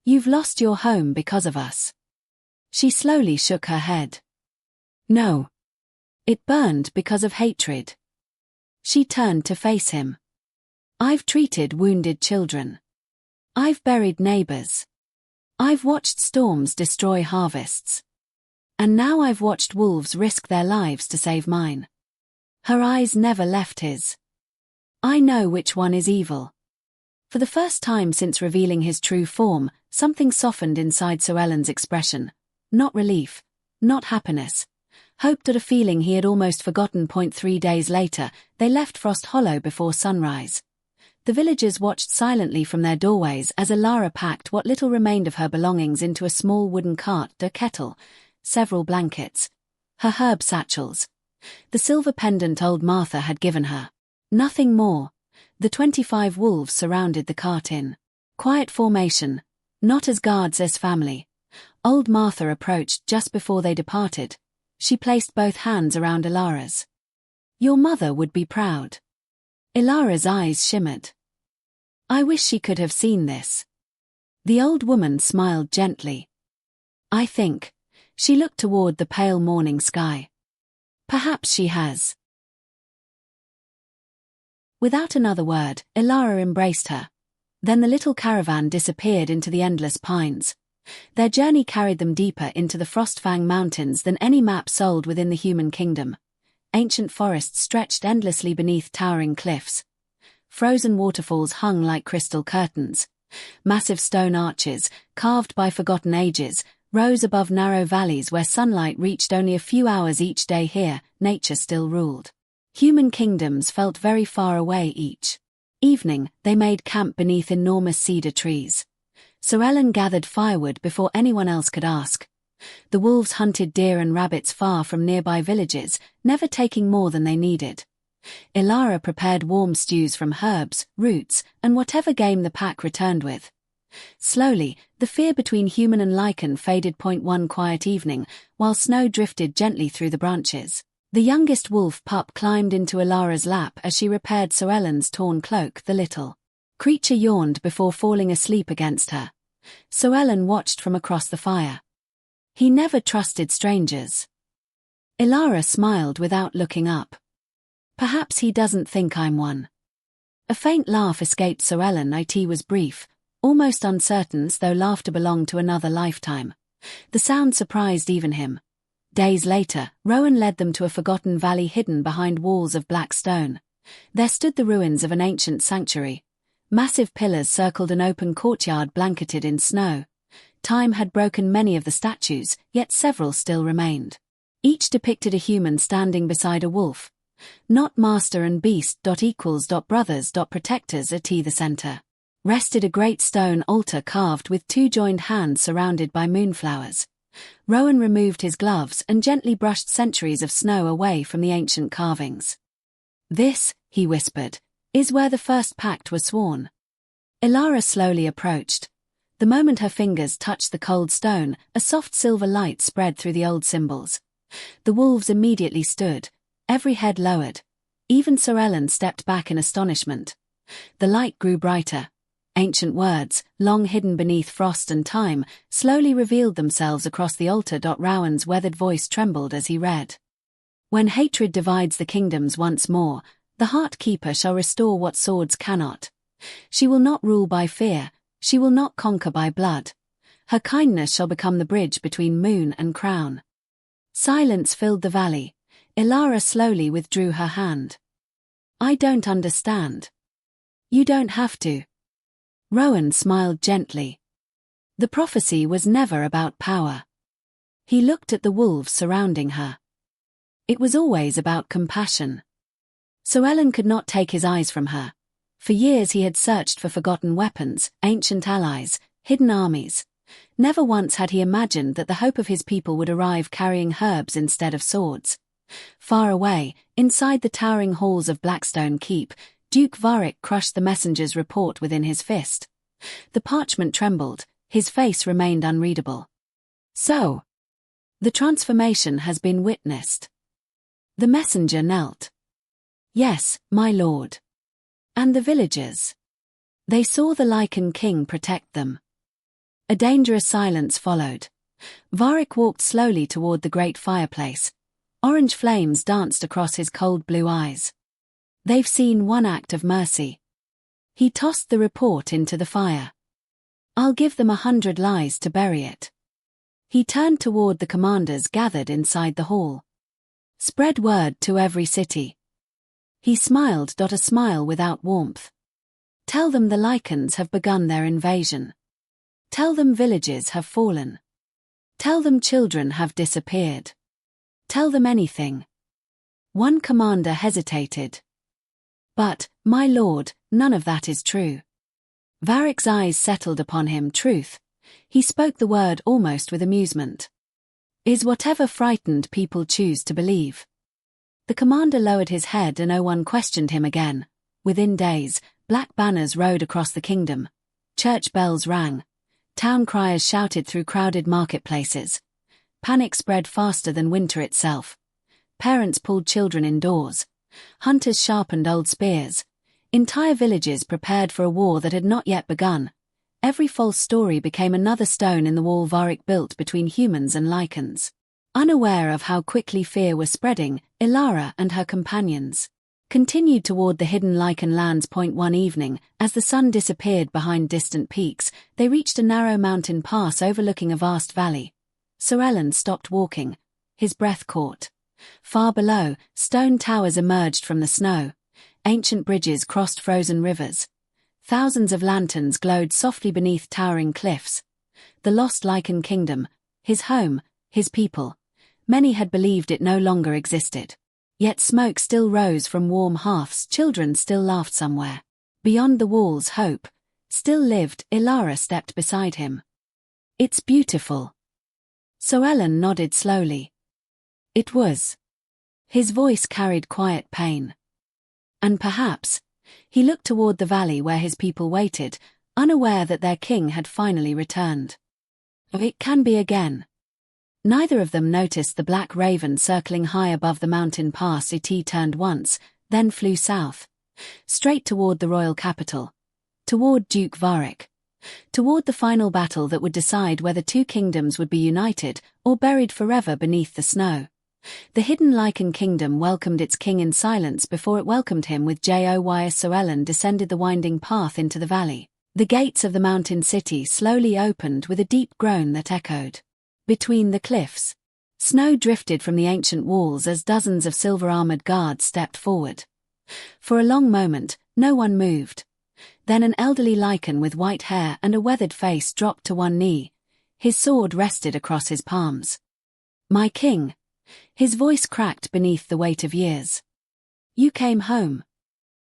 "You've lost your home because of us." She slowly shook her head. "No. It burned because of hatred." She turned to face him. "I've treated wounded children. I've buried neighbors. I've watched storms destroy harvests. And now I've watched wolves risk their lives to save mine." Her eyes never left his. "I know which one is evil." For the first time since revealing his true form, something softened inside Caelan's expression. Not relief, not happiness. Hope, a feeling he had almost forgotten. 3 days later, they left Frost Hollow before sunrise. The villagers watched silently from their doorways as Elara packed what little remained of her belongings into a small wooden cart, a kettle, several blankets, her herb satchels, the silver pendant old Martha had given her. Nothing more. The 25 wolves surrounded the cart in quiet formation, not as guards as family. Old Martha approached just before they departed. She placed both hands around Elara's. "Your mother would be proud." Elara's eyes shimmered. "I wish she could have seen this." The old woman smiled gently. "I think." She looked toward the pale morning sky. "Perhaps she has." Without another word, Elara embraced her. Then the little caravan disappeared into the endless pines. Their journey carried them deeper into the Frostfang Mountains than any map sold within the human kingdom. Ancient forests stretched endlessly beneath towering cliffs. Frozen waterfalls hung like crystal curtains. Massive stone arches, carved by forgotten ages, rose above narrow valleys where sunlight reached only a few hours each day. Here, nature still ruled. Human kingdoms felt very far away each evening. They made camp beneath enormous cedar trees. Caelan gathered firewood before anyone else could ask. The wolves hunted deer and rabbits far from nearby villages, never taking more than they needed. Elara prepared warm stews from herbs, roots, and whatever game the pack returned with. Slowly, the fear between human and Lycan faded. One quiet evening, while snow drifted gently through the branches, the youngest wolf pup climbed into Elara's lap as she repaired Caelan's torn cloak. The little creature yawned before falling asleep against her. Caelan watched from across the fire. He never trusted strangers. Elara smiled without looking up. "Perhaps he doesn't think I'm one." A faint laugh escaped Caelan. It was brief, almost uncertain, as though laughter belonged to another lifetime. The sound surprised even him. Days later, Rowan led them to a forgotten valley hidden behind walls of black stone. There stood the ruins of an ancient sanctuary. Massive pillars circled an open courtyard blanketed in snow. Time had broken many of the statues, yet several still remained. Each depicted a human standing beside a wolf. Not master and beast. Equals. Brothers. Protectors. At the center rested a great stone altar carved with two joined hands surrounded by moonflowers. Rowan removed his gloves and gently brushed centuries of snow away from the ancient carvings. "This," he whispered, "is where the first pact was sworn." Elara slowly approached. The moment her fingers touched the cold stone, a soft silver light spread through the old symbols. The wolves immediately stood, every head lowered. Even Caelan stepped back in astonishment. The light grew brighter. Ancient words, long hidden beneath frost and time, slowly revealed themselves across the altar. Rowan's weathered voice trembled as he read. "When hatred divides the kingdoms once more, the Heart Keeper shall restore what swords cannot. She will not rule by fear, she will not conquer by blood. Her kindness shall become the bridge between moon and crown." Silence filled the valley. Elara slowly withdrew her hand. "I don't understand." "You don't have to." Rowan smiled gently. The prophecy was never about power. He looked at the wolves surrounding her. It was always about compassion. Caelan could not take his eyes from her. For years he had searched for forgotten weapons, ancient allies, hidden armies. Never once had he imagined that the hope of his people would arrive carrying herbs instead of swords. Far away, inside the towering halls of Blackstone Keep, Duke Varric crushed the messenger's report within his fist. The parchment trembled, his face remained unreadable. So, the transformation has been witnessed. The messenger knelt. Yes, my lord. And the villagers. They saw the Lycan King protect them. A dangerous silence followed. Varric walked slowly toward the great fireplace. Orange flames danced across his cold blue eyes. They've seen one act of mercy. He tossed the report into the fire. I'll give them 100 lies to bury it. He turned toward the commanders gathered inside the hall. Spread word to every city. He smiled, a smile without warmth. Tell them the Lycans have begun their invasion. Tell them villages have fallen. Tell them children have disappeared. Tell them anything. One commander hesitated. But, my lord, none of that is true. Varric's eyes settled upon him. Truth. He spoke the word almost with amusement. Is whatever frightened people choose to believe. The commander lowered his head and no one questioned him again. Within days, black banners rode across the kingdom. Church bells rang. Town criers shouted through crowded marketplaces. Panic spread faster than winter itself. Parents pulled children indoors. Hunters sharpened old spears. Entire villages prepared for a war that had not yet begun. Every false story became another stone in the wall Varric built between humans and Lycans. Unaware of how quickly fear was spreading, Elara and her companions continued toward the hidden Lycan lands. One evening, as the sun disappeared behind distant peaks, they reached a narrow mountain pass overlooking a vast valley. Caelan stopped walking, his breath caught. Far below, stone towers emerged from the snow. Ancient bridges crossed frozen rivers. Thousands of lanterns glowed softly beneath towering cliffs. The Lost Lycan Kingdom, his home, his people. Many had believed it no longer existed. Yet smoke still rose from warm hearths, children still laughed somewhere. Beyond the walls hope still lived. Elara stepped beside him. It's beautiful. Caelan nodded slowly. It was. His voice carried quiet pain. And perhaps, he looked toward the valley where his people waited, unaware that their king had finally returned. It can be again. Neither of them noticed the black raven circling high above the mountain pass. It turned once, then flew south. Straight toward the royal capital. Toward Duke Varric. Toward the final battle that would decide whether two kingdoms would be united or buried forever beneath the snow. The hidden Lycan Kingdom welcomed its king in silence before it welcomed him with joy. As Caelan descended the winding path into the valley, the gates of the mountain city slowly opened with a deep groan that echoed. Between the cliffs, snow drifted from the ancient walls as dozens of silver-armored guards stepped forward. For a long moment, no one moved. Then an elderly Lycan with white hair and a weathered face dropped to one knee. His sword rested across his palms. My king. His voice cracked beneath the weight of years. You came home.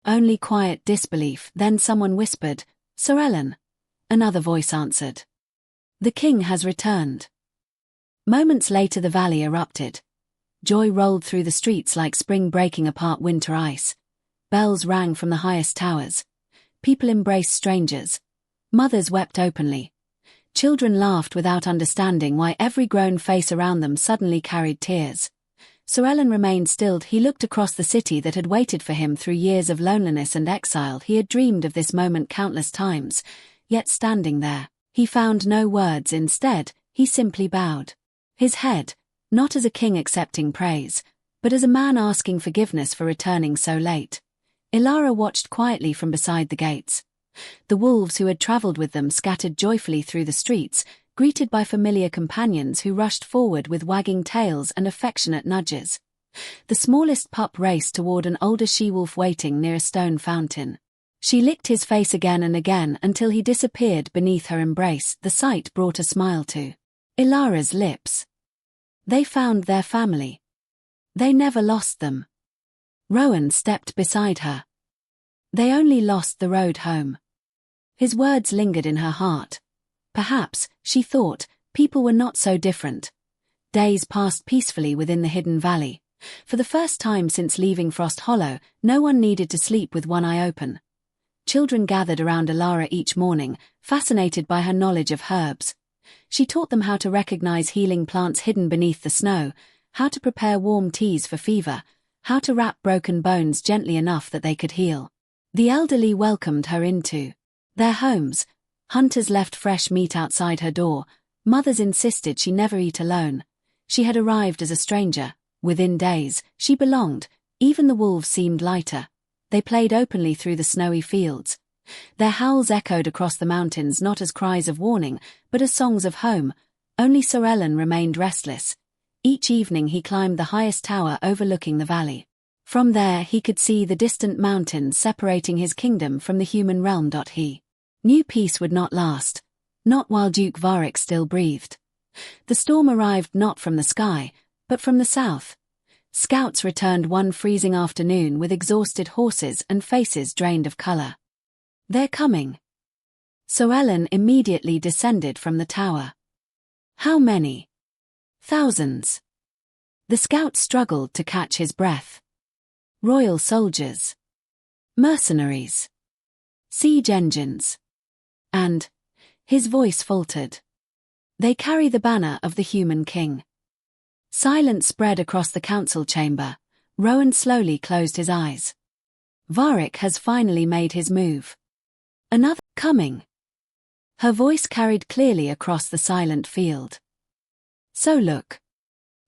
Only quiet disbelief. Then someone whispered, Caelan. Another voice answered. The king has returned. Moments later the valley erupted. Joy rolled through the streets like spring breaking apart winter ice. Bells rang from the highest towers. People embraced strangers. Mothers wept openly. Children laughed without understanding why every grown face around them suddenly carried tears. Caelan remained stilled. He looked across the city that had waited for him through years of loneliness and exile. He had dreamed of this moment countless times. Yet standing there, he found no words. Instead, he simply bowed. His head, not as a king accepting praise, but as a man asking forgiveness for returning so late. Elara watched quietly from beside the gates. The wolves who had traveled with them scattered joyfully through the streets, greeted by familiar companions who rushed forward with wagging tails and affectionate nudges. The smallest pup raced toward an older she-wolf waiting near a stone fountain. She licked his face again and again until he disappeared beneath her embrace. The sight brought a smile to Elara's lips. They found their family. They never lost them. Rowan stepped beside her. They only lost the road home. His words lingered in her heart. Perhaps, she thought, people were not so different. Days passed peacefully within the hidden valley. For the first time since leaving Frost Hollow, no one needed to sleep with one eye open. Children gathered around Elara each morning, fascinated by her knowledge of herbs. She taught them how to recognize healing plants hidden beneath the snow, how to prepare warm teas for fever, how to wrap broken bones gently enough that they could heal. The elderly welcomed her into their homes. Hunters left fresh meat outside her door. Mothers insisted she never eat alone. She had arrived as a stranger. Within days, she belonged. Even the wolves seemed lighter. They played openly through the snowy fields. Their howls echoed across the mountains not as cries of warning, but as songs of home. Only Caelan remained restless. Each evening he climbed the highest tower overlooking the valley. From there he could see the distant mountains separating his kingdom from the human realm. He knew peace would not last. Not while Duke Varric still breathed. The storm arrived not from the sky, but from the south. Scouts returned one freezing afternoon with exhausted horses and faces drained of color. "They're coming." Caelan immediately descended from the tower. "How many?" "Thousands." The scout struggled to catch his breath. "Royal soldiers. Mercenaries. Siege engines. And..." His voice faltered. "They carry the banner of the human king." Silence spread across the council chamber. Rowan slowly closed his eyes. Varric has finally made his move. "Another coming." Her voice carried clearly across the silent field. "So look."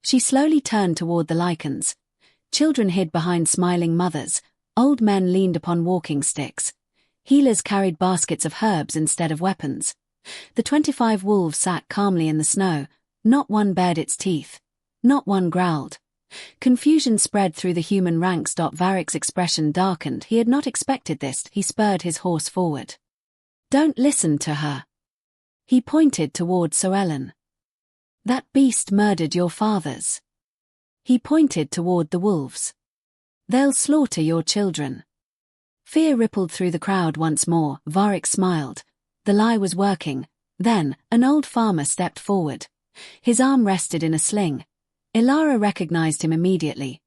She slowly turned toward the Lycans. Children hid behind smiling mothers. Old men leaned upon walking sticks. Healers carried baskets of herbs instead of weapons. The 25 wolves sat calmly in the snow. Not one bared its teeth. Not one growled. Confusion spread through the human ranks. Varric's expression darkened. He had not expected this. He spurred his horse forward. "Don't listen to her." He pointed toward Caelan. "That beast murdered your fathers." He pointed toward the wolves. "They'll slaughter your children." Fear rippled through the crowd once more. Varric smiled. The lie was working. Then, an old farmer stepped forward. His arm rested in a sling. Elara recognized him immediately.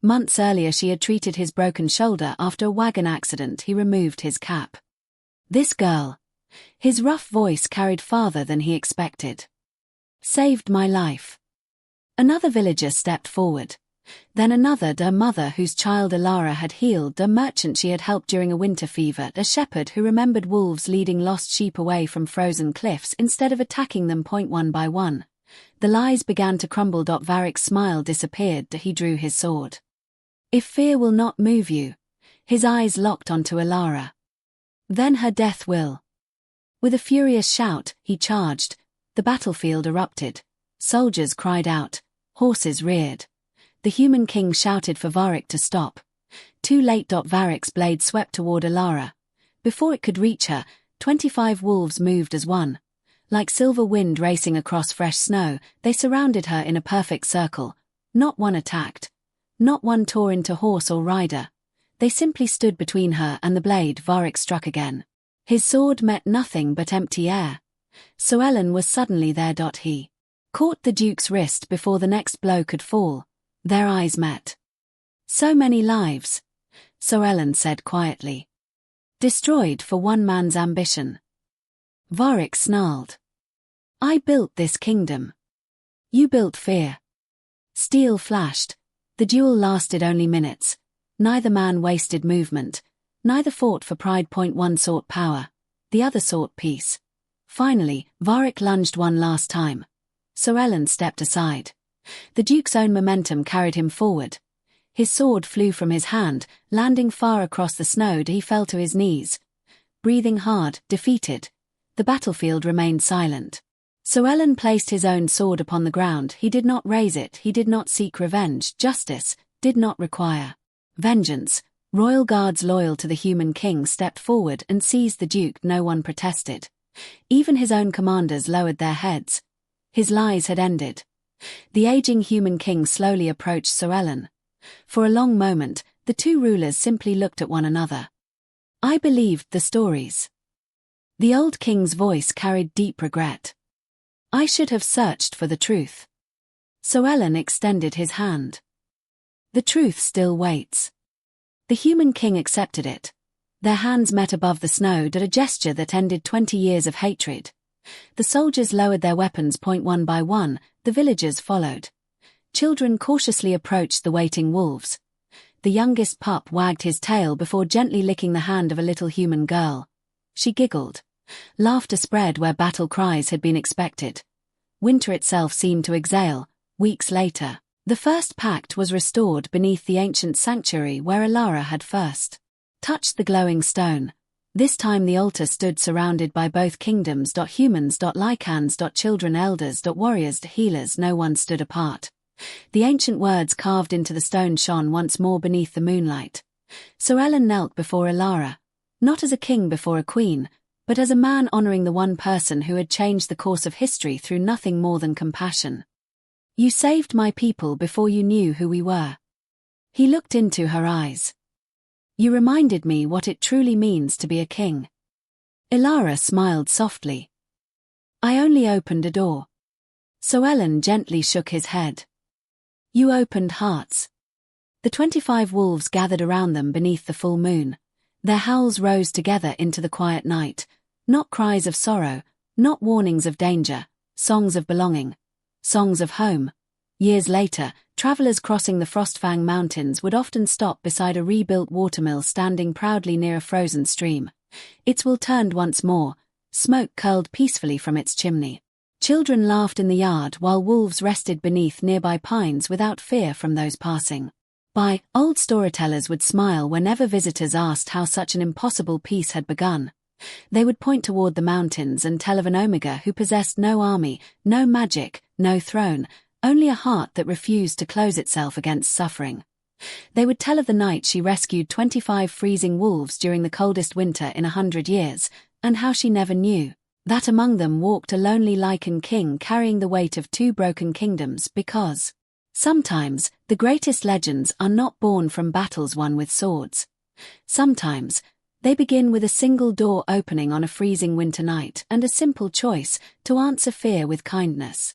Months earlier she had treated his broken shoulder after a wagon accident. He removed his cap. "This girl." His rough voice carried farther than he expected. "Saved my life." Another villager stepped forward. Then another. The mother whose child Elara had healed, the merchant she had helped during a winter fever, a shepherd who remembered wolves leading lost sheep away from frozen cliffs instead of attacking them one by one. The lies began to crumble. Varric's smile disappeared. He drew his sword. "If fear will not move you." His eyes locked onto Elara. "Then her death will." With a furious shout, he charged. The battlefield erupted. Soldiers cried out. Horses reared. The human king shouted for Varric to stop. Too late. Varric's blade swept toward Elara. Before it could reach her, 25 wolves moved as one. Like silver wind racing across fresh snow, they surrounded her in a perfect circle. Not one attacked. Not one tore into horse or rider. They simply stood between her and the blade. Varric struck again. His sword met nothing but empty air. Caelan was suddenly there. He caught the duke's wrist before the next blow could fall. Their eyes met. "So many lives," Caelan said quietly. "Destroyed for one man's ambition." Varric snarled. "I built this kingdom. You built fear." Steel flashed. The duel lasted only minutes. Neither man wasted movement. Neither fought for pride. One sought power. The other sought peace. Finally, Varric lunged one last time. Caelan stepped aside. The duke's own momentum carried him forward. His sword flew from his hand, landing far across the snow. He fell to his knees. Breathing hard, defeated. The battlefield remained silent. Caelan placed his own sword upon the ground. He did not raise it. He did not seek revenge. Justice did not require vengeance. Royal guards loyal to the human king stepped forward and seized the duke. No one protested. Even his own commanders lowered their heads. His lies had ended. The aging human king slowly approached Caelan. For a long moment, the two rulers simply looked at one another. I believed the stories. The old king's voice carried deep regret. I should have searched for the truth. Caelan extended his hand. The truth still waits. The human king accepted it. Their hands met above the snow at a gesture that ended 20 years of hatred. The soldiers lowered their weapons one by one, the villagers followed. Children cautiously approached the waiting wolves. The youngest pup wagged his tail before gently licking the hand of a little human girl. She giggled. Laughter spread where battle cries had been expected. Winter itself seemed to exhale. Weeks later, the first pact was restored beneath the ancient sanctuary where Elara had first touched the glowing stone. This time the altar stood surrounded by both kingdoms. Humans, Lycans, children, elders, warriors, healers. No one stood apart. The ancient words carved into the stone shone once more beneath the moonlight. Caelan knelt before Elara, not as a king before a queen, but as a man honoring the one person who had changed the course of history through nothing more than compassion. You saved my people before you knew who we were. He looked into her eyes. You reminded me what it truly means to be a king. Elara smiled softly. I only opened a door. Caelan gently shook his head. You opened hearts. The 25 wolves gathered around them beneath the full moon. Their howls rose together into the quiet night, not cries of sorrow, not warnings of danger, songs of belonging, songs of home. Years later, travelers crossing the Frostfang Mountains would often stop beside a rebuilt watermill standing proudly near a frozen stream. Its will turned once more, smoke curled peacefully from its chimney. Children laughed in the yard while wolves rested beneath nearby pines without fear from those passing by. Old storytellers would smile whenever visitors asked how such an impossible peace had begun. They would point toward the mountains and tell of an Omega who possessed no army, no magic, no throne, only a heart that refused to close itself against suffering. They would tell of the night she rescued 25 freezing wolves during the coldest winter in 100 years, and how she never knew that among them walked a lonely Lycan king carrying the weight of 2 broken kingdoms because sometimes the greatest legends are not born from battles won with swords. Sometimes they begin with a single door opening on a freezing winter night and a simple choice to answer fear with kindness.